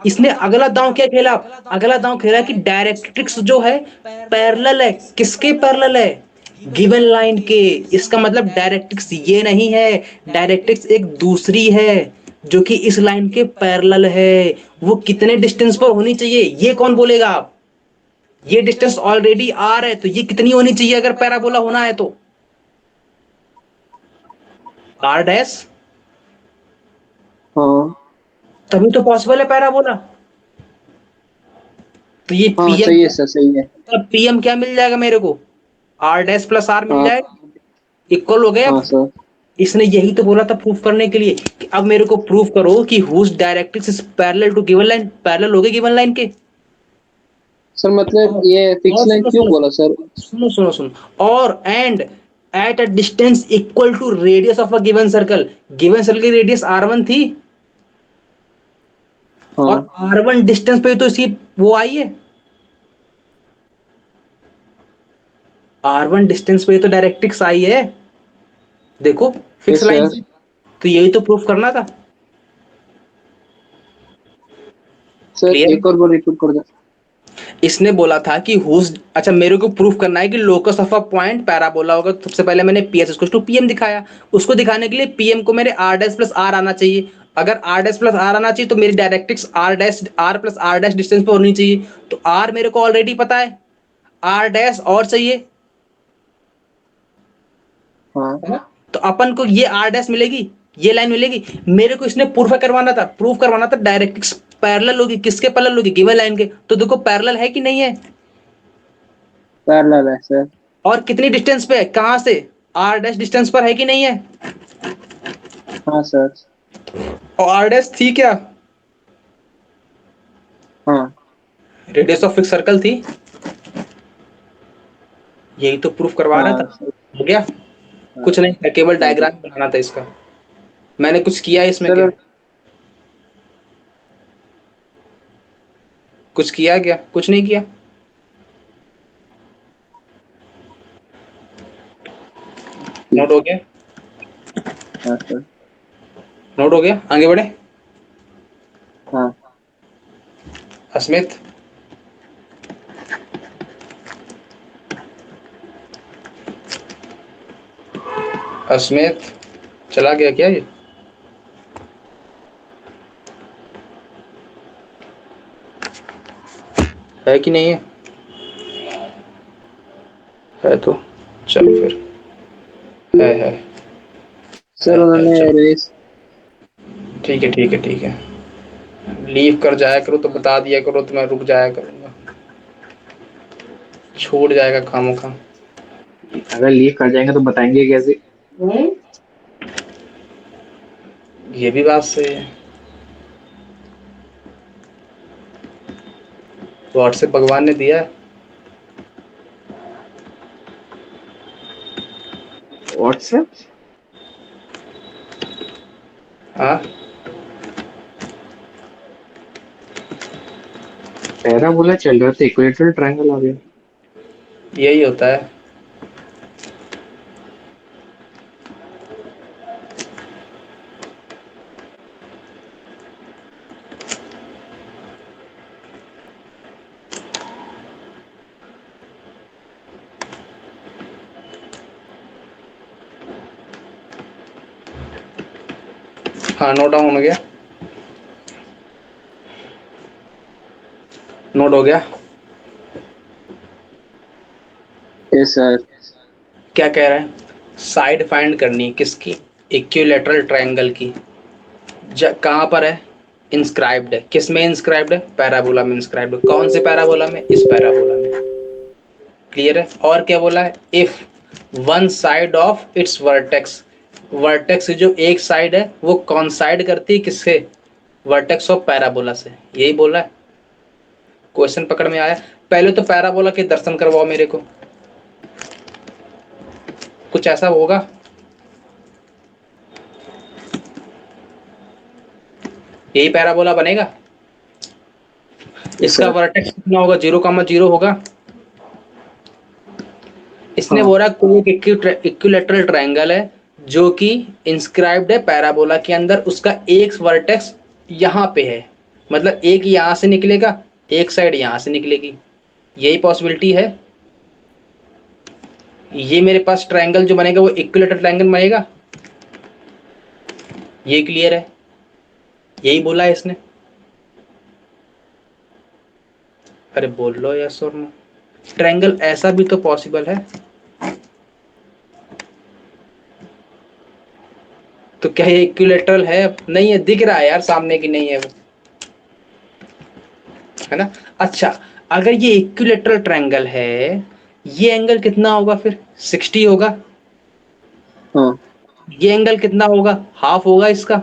Speaker 1: इसने अगला दांव क्या खेला? अगला दांव खेला कि डायरेक्ट्रिक्स जो है पैरेलल है। किसके पैरेलल है? गिवन लाइन के। इसका मतलब डायरेक्ट्रिक्स ये नहीं है, डायरेक्ट्रिक्स एक दूसरी है जो कि इस लाइन के पैरेलल है। वो कितने डिस्टेंस पर होनी चाहिए ये कौन बोलेगा आप? ये डिस्टेंस ऑलरेडी आर है, तो ये कितनी होनी चाहिए अगर पैराबोला होना है तो? आर डैश,
Speaker 2: हाँ।
Speaker 1: तभी तो पॉसिबल है पैराबोला। तो ये
Speaker 2: हाँ
Speaker 1: पीएम,
Speaker 2: सही है सर, सही है।
Speaker 1: तब पीएम क्या मिल जाएगा मेरे को? आर डैश प्लस आर मिल
Speaker 2: हाँ।
Speaker 1: जाएगा, इक्वल हो गए
Speaker 2: हाँ
Speaker 1: अब।
Speaker 2: सर।
Speaker 1: इसने यही तो बोला था प्रूफ करने के लिए कि अब मेरे को प्रूफ करो कि whose directrix is parallel to given line. Parallel हो गए गिवन लाइन के।
Speaker 2: सर मतलब ये फिक्स
Speaker 1: और
Speaker 2: लाइन
Speaker 1: सुनो
Speaker 2: क्यों
Speaker 1: सुनो
Speaker 2: बोला सर?
Speaker 1: सुनो सुनो सुनो, और and at a distance equal to radius of a given circle. Given circle की रेडियस R1 थी, और
Speaker 2: हाँ।
Speaker 1: R1 डिस्टेंस पे तो इसकी वो आई है। R1 डिस्टेंस पे तो डायरेक्ट्रिक्स आई है, देखो फिक्स
Speaker 2: यस
Speaker 1: लाइन
Speaker 2: सर।
Speaker 1: से। तो यही तो प्रूफ करना था।
Speaker 2: Sir
Speaker 1: clear?
Speaker 2: एक और बार रिपीट कर दो।
Speaker 1: इसने बोला था कि हुज, अच्छा मेरे को प्रूफ करना है कि locus of a point parabola होगा। तो सबसे पहले मैंने P S equal to PM दिखाया। उसको दिखाने के लिए पीएम को मेरे आर डैश प्लस आर आना चाहिए। अगर आर डैश प्लस आर आना चाहिए तो मेरी directrix R dash R plus R dash distance पर होनी चाहिए। तो आर मेरे को ऑलरेडी पता है, आर डैश और चाहिए,
Speaker 2: हाँ।
Speaker 1: है ना? तो अपन को ये आर डैश मिलेगी, ये लाइन मिलेगी। मेरे को इसने प्रूफ करवाना था, प्रूफ करवाना था डायरेक्ट्रिक्स पैरेलल होगी। किसके पैरेलल होगी? गिवन लाइन के। तो देखो पैरेलल है कि नहीं है?
Speaker 2: पैरेलल है सर।
Speaker 1: और कितनी डिस्टेंस पे है, कहां से? आर डैश डिस्टेंस पर है कि नहीं है?
Speaker 2: हाँ सर।
Speaker 1: और आर डैश थी क्या?
Speaker 2: हाँ।
Speaker 1: रेडियस ऑफ फिक्स सर्कल थी। यही तो प्रूफ करवा रहा
Speaker 2: हाँ
Speaker 1: था।
Speaker 2: सर।
Speaker 1: हो गया?
Speaker 2: हाँ।
Speaker 1: कुछ नहीं था, केवल
Speaker 2: हो गया।
Speaker 1: डायग्राम बनाना था इसका। मैंने कुछ किया है इसमें
Speaker 2: सर
Speaker 1: क्या? कुछ किया क्या? कुछ नहीं किया। नोट हो गया?
Speaker 2: हाँ सर।
Speaker 1: नोट हो गया, आगे बढ़े।
Speaker 2: हाँ
Speaker 1: अस्मित, अस्मित चला गया क्या ये? है कि नहीं है? है तो चल फिर। है।
Speaker 2: सर,
Speaker 1: है
Speaker 2: उन्होंने
Speaker 1: चल।
Speaker 2: रेस।
Speaker 1: ठीक है ठीक है ठीक है। लीव कर जाया करो तो बता दिया करो तो मैं रुक जाया करूंगा। छूट जाएगा खामोखा।
Speaker 3: अगर लीव कर जाएंगे तो बताएंगे कैसे?
Speaker 1: ये भी बात सही है। व्हाट्सएप भगवान ने दिया है।
Speaker 3: व्हाट्सएप
Speaker 1: हाँ,
Speaker 3: पैराबोला चल रहा था, इक्वेटोरियल ट्रायंगल आ गया।
Speaker 1: यही होता है। हाँ, नोट डाउन हो गया। नोट हो गया।
Speaker 2: Yes sir.
Speaker 1: क्या कह रहा है? साइड फाइंड करनी है किसकी? इक्विलैटरल ट्रायंगल की। कहाँ पर है? इंस्क्राइब्ड है। किस में इंस्क्राइब्ड है? पैराबोला में इंस्क्राइब्ड है। कौन से पैराबोला में? इस पैराबोला में। क्लियर है? और क्या बोला है? If one side of its vertex, vertex जो एक साइड है वो कॉन्साइड करती है किससे? वर्टेक्स ऑफ पैराबोला से। यही बोला है। क्वेश्चन पकड़ में आया? पहले तो पैराबोला के दर्शन करवाओ मेरे को। कुछ ऐसा होगा? यही पैराबोला बनेगा।
Speaker 2: यस
Speaker 1: इसका
Speaker 2: सर।
Speaker 1: वर्टेक्स कितना होगा? 0,0 होगा। इसने
Speaker 2: हाँ।
Speaker 1: बोला कोई एक इक्विलैटरल ट्रायंगल है जो कि इंस्क्राइब्ड है पैराबोला के अंदर, उसका एक वर्टेक्स यहाँ पे है, मतलब एक यहाँ से निकलेगा, एक साइड यहाँ से निकलेगी। यही पॉसिबिलिटी है। ये मेरे पास ट्रायंगल जो बनेगा वो इक्विलैटरल ट्रायंगल बनेगा। ये क्लियर है? यही बोला है इसने। अरे बोल लो यस और नो। ट्रायंगल ऐसा भी तो पॉसिबल है। तो क्या ये इक्विलैटरल है? नहीं है, दिख रहा है यार सामने की नहीं है वो, है ना? अच्छा, अगर ये इक्विलैटरल ट्रायंगल है, ये एंगल कितना होगा फिर? 60 होगा।
Speaker 2: हाँ।
Speaker 1: ये एंगल कितना होगा? हाफ होगा इसका।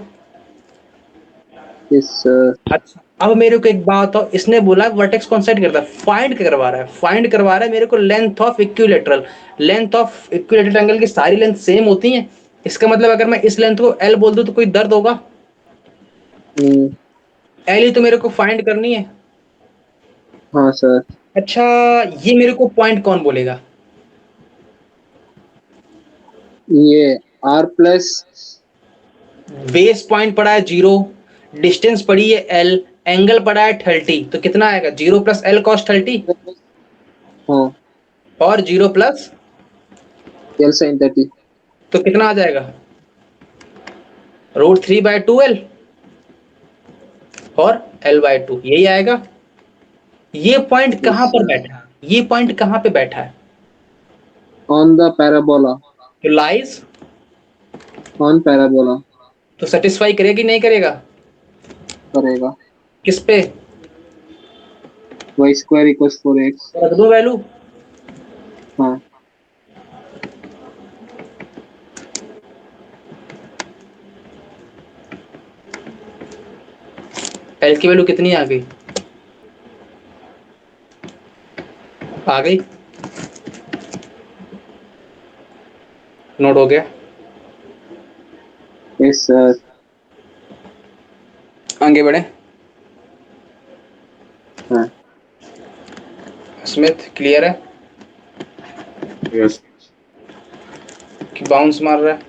Speaker 2: Yes sir.
Speaker 1: अच्छा, अब मेरे को एक बात बताओ, इसने बोला वर्टेक्स कौन साइड करता है? फाइंड करवा रहा है, फाइंड करवा रहा है मेरे को length of equilateral. Length of equilateral triangle की सारी लेंथ सेम होती हैं। इसका मतलब अगर मैं इस लेंथ को एल बोल दूं तो कोई दर्द होगा?
Speaker 2: हम्म,
Speaker 1: एल ही तो मेरे को फाइंड करनी है।
Speaker 2: हाँ सर।
Speaker 1: अच्छा, ये मेरे को पॉइंट कौन बोलेगा?
Speaker 2: ये आर प्लस।
Speaker 1: बेस पॉइंट पड़ा है 0, डिस्टेंस पड़ी है एल, एंगल पड़ा है 30, तो कितना आएगा? 0 प्लस एल कॉस 30
Speaker 2: हाँ।
Speaker 1: और 0 प्लस,
Speaker 2: एल साइन 30।
Speaker 1: तो कितना आ जाएगा? √3/2L और L/2, यही आएगा। ये पॉइंट
Speaker 2: यस
Speaker 1: कहां पर
Speaker 2: सर।
Speaker 1: बैठा है? ये पॉइंट कहां पे बैठा है?
Speaker 2: On the parabola.
Speaker 1: तो लाइज,
Speaker 2: ऑन पैराबोला।
Speaker 1: तो सेटिस्फाई करेगा कि नहीं करेगा?
Speaker 2: करेगा।
Speaker 1: किस पे?
Speaker 2: Y square equals 4x।
Speaker 1: रख दो वैल्यू।
Speaker 2: हाँ।
Speaker 1: एल की वैल्यू कितनी आ गई? आ गई। नोट हो गया।
Speaker 2: Yes yes sir.
Speaker 1: आगे बढ़े।
Speaker 2: हाँ
Speaker 1: स्मिथ क्लियर है
Speaker 3: यस
Speaker 1: कि बाउंस मार रहा है?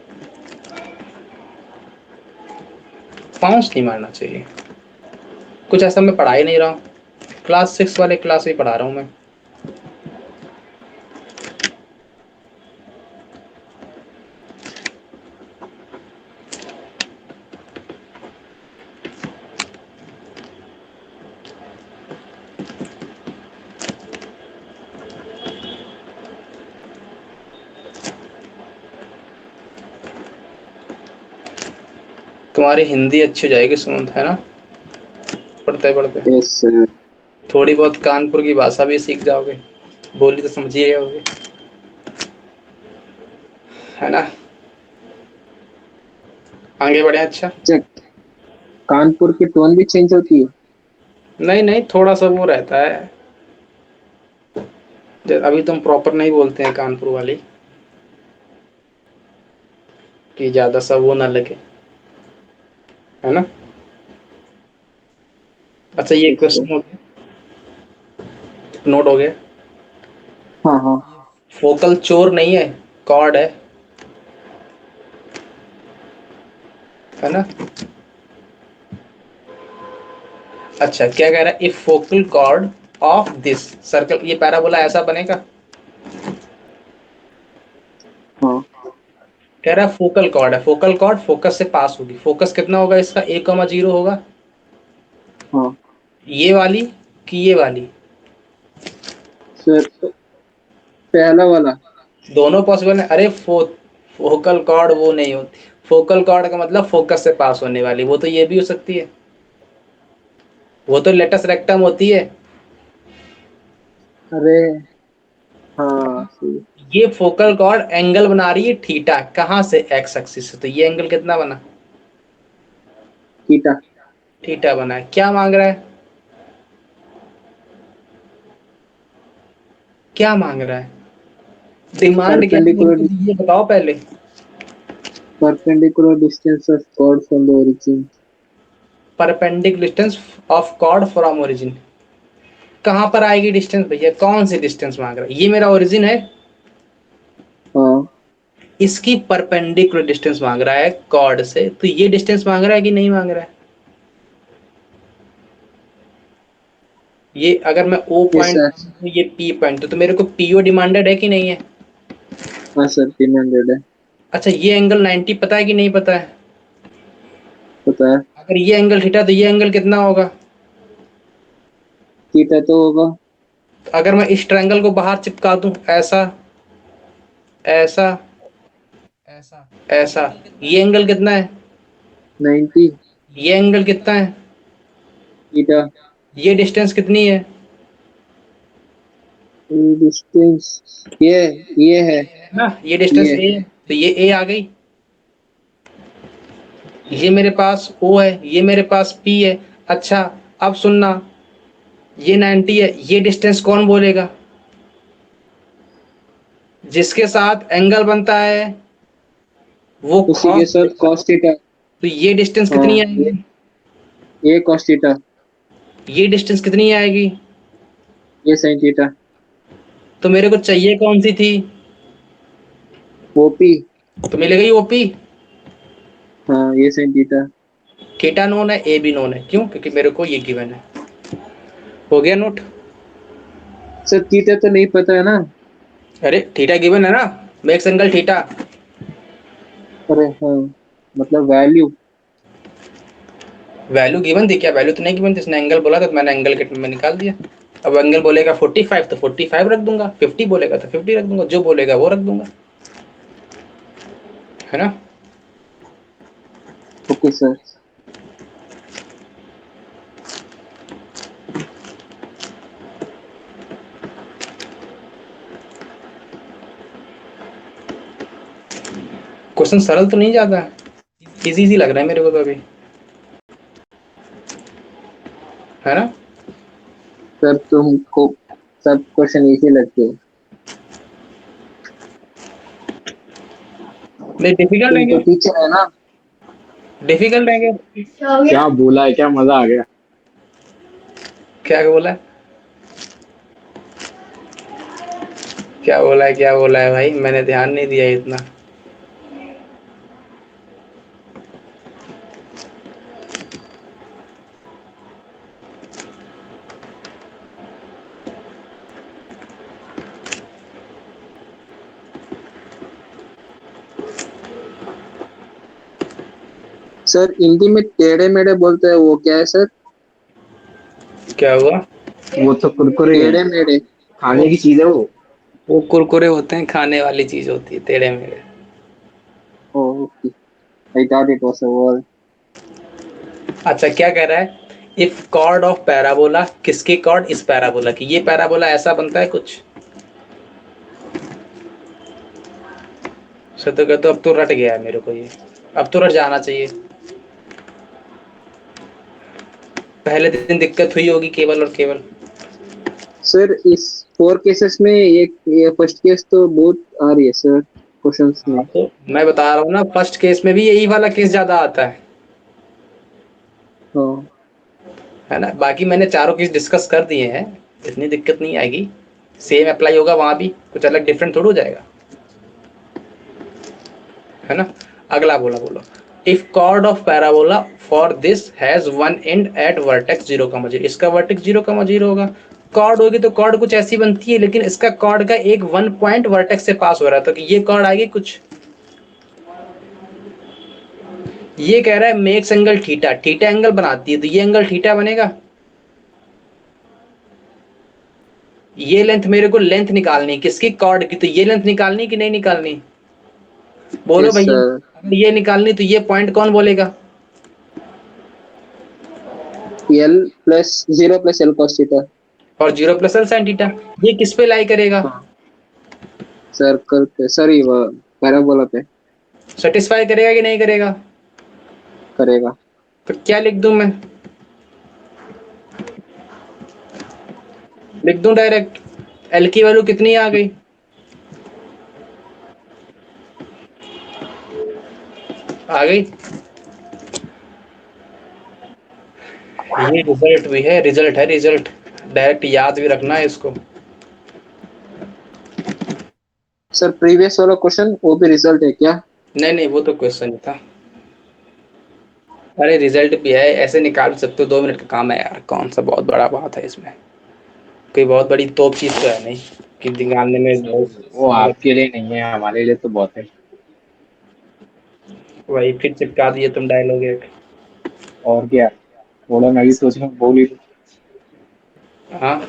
Speaker 1: बाउंस नहीं मारना चाहिए। कुछ ऐसा मैं पढ़ा ही नहीं रहा हूँ, क्लास 6 वाले क्लास में पढ़ा रहा हूँ मैं। तुम्हारी हिंदी अच्छी हो जाएगी सुमंत, है ना? पढ़ते पढ़ते
Speaker 2: यस सर।
Speaker 1: थोड़ी बहुत कानपुर की भाषा भी सीख जाओगे, बोली तो समझ ही जाओगे, है ना? आगे बढ़े। अच्छा,
Speaker 2: अच्छा, कानपुर की टोन भी चेंज होती है?
Speaker 1: नहीं नहीं, थोड़ा सा वो रहता है। अभी तुम प्रॉपर नहीं बोलते हैं कानपुर वाली, कि ज्यादा सा वो ना लगे, है ना? अच्छा, ये
Speaker 2: यस सर।
Speaker 1: क्वेश्चन हो गया, नोट हो गया।
Speaker 2: हाँ हाँ।
Speaker 1: फोकल चोर नहीं है, कॉर्ड है ना? अच्छा, क्या कह रहा है? If focal cord of this circle, ये पैराबोला ऐसा बनेगा।
Speaker 2: हाँ
Speaker 1: कह रहा है फोकल कॉर्ड है, फोकल कॉर्ड फोकस से पास होगी, फोकस कितना होगा इसका? 1,0 होगा।
Speaker 2: हाँ
Speaker 1: ये वाली कि ये वाली?
Speaker 2: सर, पहला वाला।
Speaker 1: दोनों पॉसिबल है। अरे फोकल कॉर्ड वो नहीं होती, फोकल कॉर्ड का मतलब फोकस से पास होने वाली, वो तो ये भी हो सकती है, वो तो लेटस रेक्टम होती है।
Speaker 2: अरे हाँ सही।
Speaker 1: ये फोकल कॉर्ड एंगल बना रही है थीटा, कहाँ से? एक्स एक्सिस से। तो ये एंगल कितना बना?
Speaker 2: थीटा।
Speaker 1: थीटा बना है। क्या मांग रहा है? क्या मांग रहा है? डिमांड क्या है मेरे
Speaker 2: परपेंडिकुलर,
Speaker 1: को ये बताओ पहले।
Speaker 2: perpendicular distance of chord from the origin.
Speaker 1: Perpendicular distance of chord from origin. कहां पर आएगी डिस्टेंस भैया? कौन सी डिस्टेंस मांग रहा है? ये मेरा ओरिजिन है,
Speaker 2: हाँ
Speaker 1: इसकी परपेंडिकुलर डिस्टेंस मांग रहा है कॉर्ड से, तो ये डिस्टेंस मांग रहा है कि नहीं मांग रहा है? ये अगर मैं ओ
Speaker 2: यस
Speaker 1: पॉइंट,
Speaker 2: सर।
Speaker 1: ये पी पॉइंट, तो मेरे को पीओ डिमांडेड है कि नहीं है?
Speaker 2: हाँ सर, 300 है।
Speaker 1: अच्छा, ये एंगल 90 पता है कि नहीं पता है?
Speaker 2: पता है।
Speaker 1: अगर ये एंगल थीटा, तो ये एंगल कितना होगा?
Speaker 2: थीटा तो होगा।
Speaker 1: अगर मैं इस ट्रायंगल को बाहर चिपका दूं, ऐसा ऐसा ऐसा ऐसा, ये एंगल कितना है?
Speaker 2: 90।
Speaker 1: ये एंगल कितना है?
Speaker 2: थीटा।
Speaker 1: ये डिस्टेंस कितनी है?
Speaker 2: डिस्टेंस, ये है।
Speaker 1: है ना, ये डिस्टेंस
Speaker 2: ये
Speaker 1: ए है, तो ये ए आ गई। ये मेरे पास ओ है, ये मेरे पास पी है। अच्छा, अब सुनना, ये 90 है, ये डिस्टेंस कौन बोलेगा? जिसके साथ एंगल बनता है वो
Speaker 2: उसी
Speaker 1: कॉस
Speaker 2: के साथ
Speaker 1: बोलेगा।
Speaker 2: cos theta.
Speaker 1: तो ये डिस्टेंस कितनी
Speaker 2: हाँ
Speaker 1: आएगी?
Speaker 2: ये cos थीटा।
Speaker 1: ये डिस्टेंस कितनी आएगी?
Speaker 2: ये sin थीटा।
Speaker 1: तो मेरे को चाहिए कौन सी थी?
Speaker 2: ओपी।
Speaker 1: तो मिलेगी ओपी।
Speaker 2: हाँ ये sin थीटा।
Speaker 1: थीटा नोन है, ए भी नोन है, क्यों? क्योंकि मेरे को ये गिवन है। हो गया नोट?
Speaker 2: सर थीटा तो नहीं पता है ना।
Speaker 1: अरे थीटा गिवन है ना, मेक्स एंगल थीटा।
Speaker 2: अरे हाँ, मतलब वैल्यू।
Speaker 1: वैल्यू गिवन थी क्या? वैल्यू तो नहीं गिवन थी, इसने एंगल बोला था तो मैंने एंगल के में निकाल दिया। अब एंगल बोलेगा 45 तो 45 रख दूंगा, 50 बोलेगा तो 50 रख दूंगा, जो बोलेगा वो रख दूंगा, है ना?
Speaker 2: Okay sir.
Speaker 1: क्वेश्चन सरल तो नहीं ज्यादा है, इजी इजी लग रहा है मेरे को तो अभी, है ना?
Speaker 2: सर तुमको सब क्वेश्चन इजी लगते हैं।
Speaker 1: नहीं, डिफिकल्ट
Speaker 2: तुम
Speaker 1: है
Speaker 2: तो
Speaker 1: क्या?
Speaker 2: टीचर है ना।
Speaker 1: डिफिकल्ट है क्या?
Speaker 3: क्या बोला है, क्या मजा आ गया।
Speaker 1: क्या बोला है? क्या बोला है, क्या बोला है भाई, मैंने ध्यान नहीं दिया इतना।
Speaker 2: सर हिंदी में टेढ़े मेढ़े बोलते हैं, वो क्या है सर?
Speaker 1: क्या हुआ?
Speaker 3: वो तो कुरकुरे हैं,
Speaker 2: टेढ़े मेढ़े।
Speaker 3: खाने की चीज है वो।
Speaker 1: वो कुरकुरे होते हैं, खाने वाली चीज होती है टेढ़े मेढ़े।
Speaker 2: Okay, I thought it was a word.
Speaker 1: अच्छा, क्या कह रहा है? इफ कॉर्ड ऑफ पैराबोला, किसके कॉर्ड? इस पैराबोला की। ये पैराबोला ऐसा बनता है कुछ। सत्य कहते अब तो रट गया है मेरे को ये, अब तो रट जाना चाहिए। पहले दिन दिक्कत हुई होगी केवल और केवल।
Speaker 2: सर इस 4 केसेस में ये फर्स्ट केस तो बहुत आ रही है सर क्वेश्चंस में।
Speaker 1: हाँ, तो मैं बता रहा हूँ ना, फर्स्ट केस में भी यही वाला केस ज्यादा आता
Speaker 2: हाँ
Speaker 1: है ना। बाकी मैंने चारों केस डिस्कस कर दिए हैं, इतनी दिक्कत नहीं आएगी। सेम अप्लाई होगा वहां भी, कुछ अलग डिफरेंट थोड़ा हो जाएगा, है ना। अगला बोला, बोलो। If chord of parabola for this has one end at vertex 0,0, इसका वर्टेक्स 0,0 होगा। कॉर्ड होगी तो कॉर्ड कुछ ऐसी बनती है, लेकिन इसका कॉर्ड का एक वन पॉइंट वर्टेक्स से पास हो रहा है, तो ये कॉर्ड आगे कुछ। ये कह रहा है makes angle theta, theta angle बनाती है, तो ये एंगल थीटा बनेगा। ये लेंथ मेरे को लेंथ निकालनी, किसकी? कॉर्ड की। तो ये लेंथ निकालनी कि नहीं निकालनी? बोलो
Speaker 2: यस
Speaker 1: भैया।
Speaker 2: सर।
Speaker 1: अगर ये निकालनी तो ये पॉइंट कौन बोलेगा?
Speaker 2: L plus 0 plus L cos theta.
Speaker 1: और 0 + L sin थीटा। ये किस पे लाई करेगा?
Speaker 2: हाँ सर्कल पे, सॉरी वो पैराबोला पे
Speaker 1: सेटिस्फाई करेगा कि नहीं करेगा?
Speaker 2: करेगा।
Speaker 1: तो क्या लिख दूं मैं? लिख दूं डायरेक्ट, एल की वैल्यू कितनी आ गई? आ गई। ये रिजल्ट भी है, रिजल्ट है, रिजल्ट। डायरेक्ट याद भी रखना है इसको।
Speaker 2: सर प्रीवियस वाला क्वेश्चन वो भी रिजल्ट है क्या?
Speaker 1: नहीं नहीं, वो तो क्वेश्चन ही था। अरे रिजल्ट भी है, ऐसे निकाल सकते हो, 2 मिनट का काम है यार, कौन सा बहुत बड़ा बात है इसमें। कोई बहुत बड़ी तोप चीज तो है नहीं कि निकालने में
Speaker 3: वो
Speaker 1: बहुत।
Speaker 3: आपके लिए नहीं है, हमारे लिए तो बहुत है।
Speaker 1: वही फिर चिपका दिए तुम डायलॉग एक।
Speaker 3: और क्या, थोड़ा मैं भी सोच रहा हूँ बोल ही दूं।
Speaker 1: हाँ।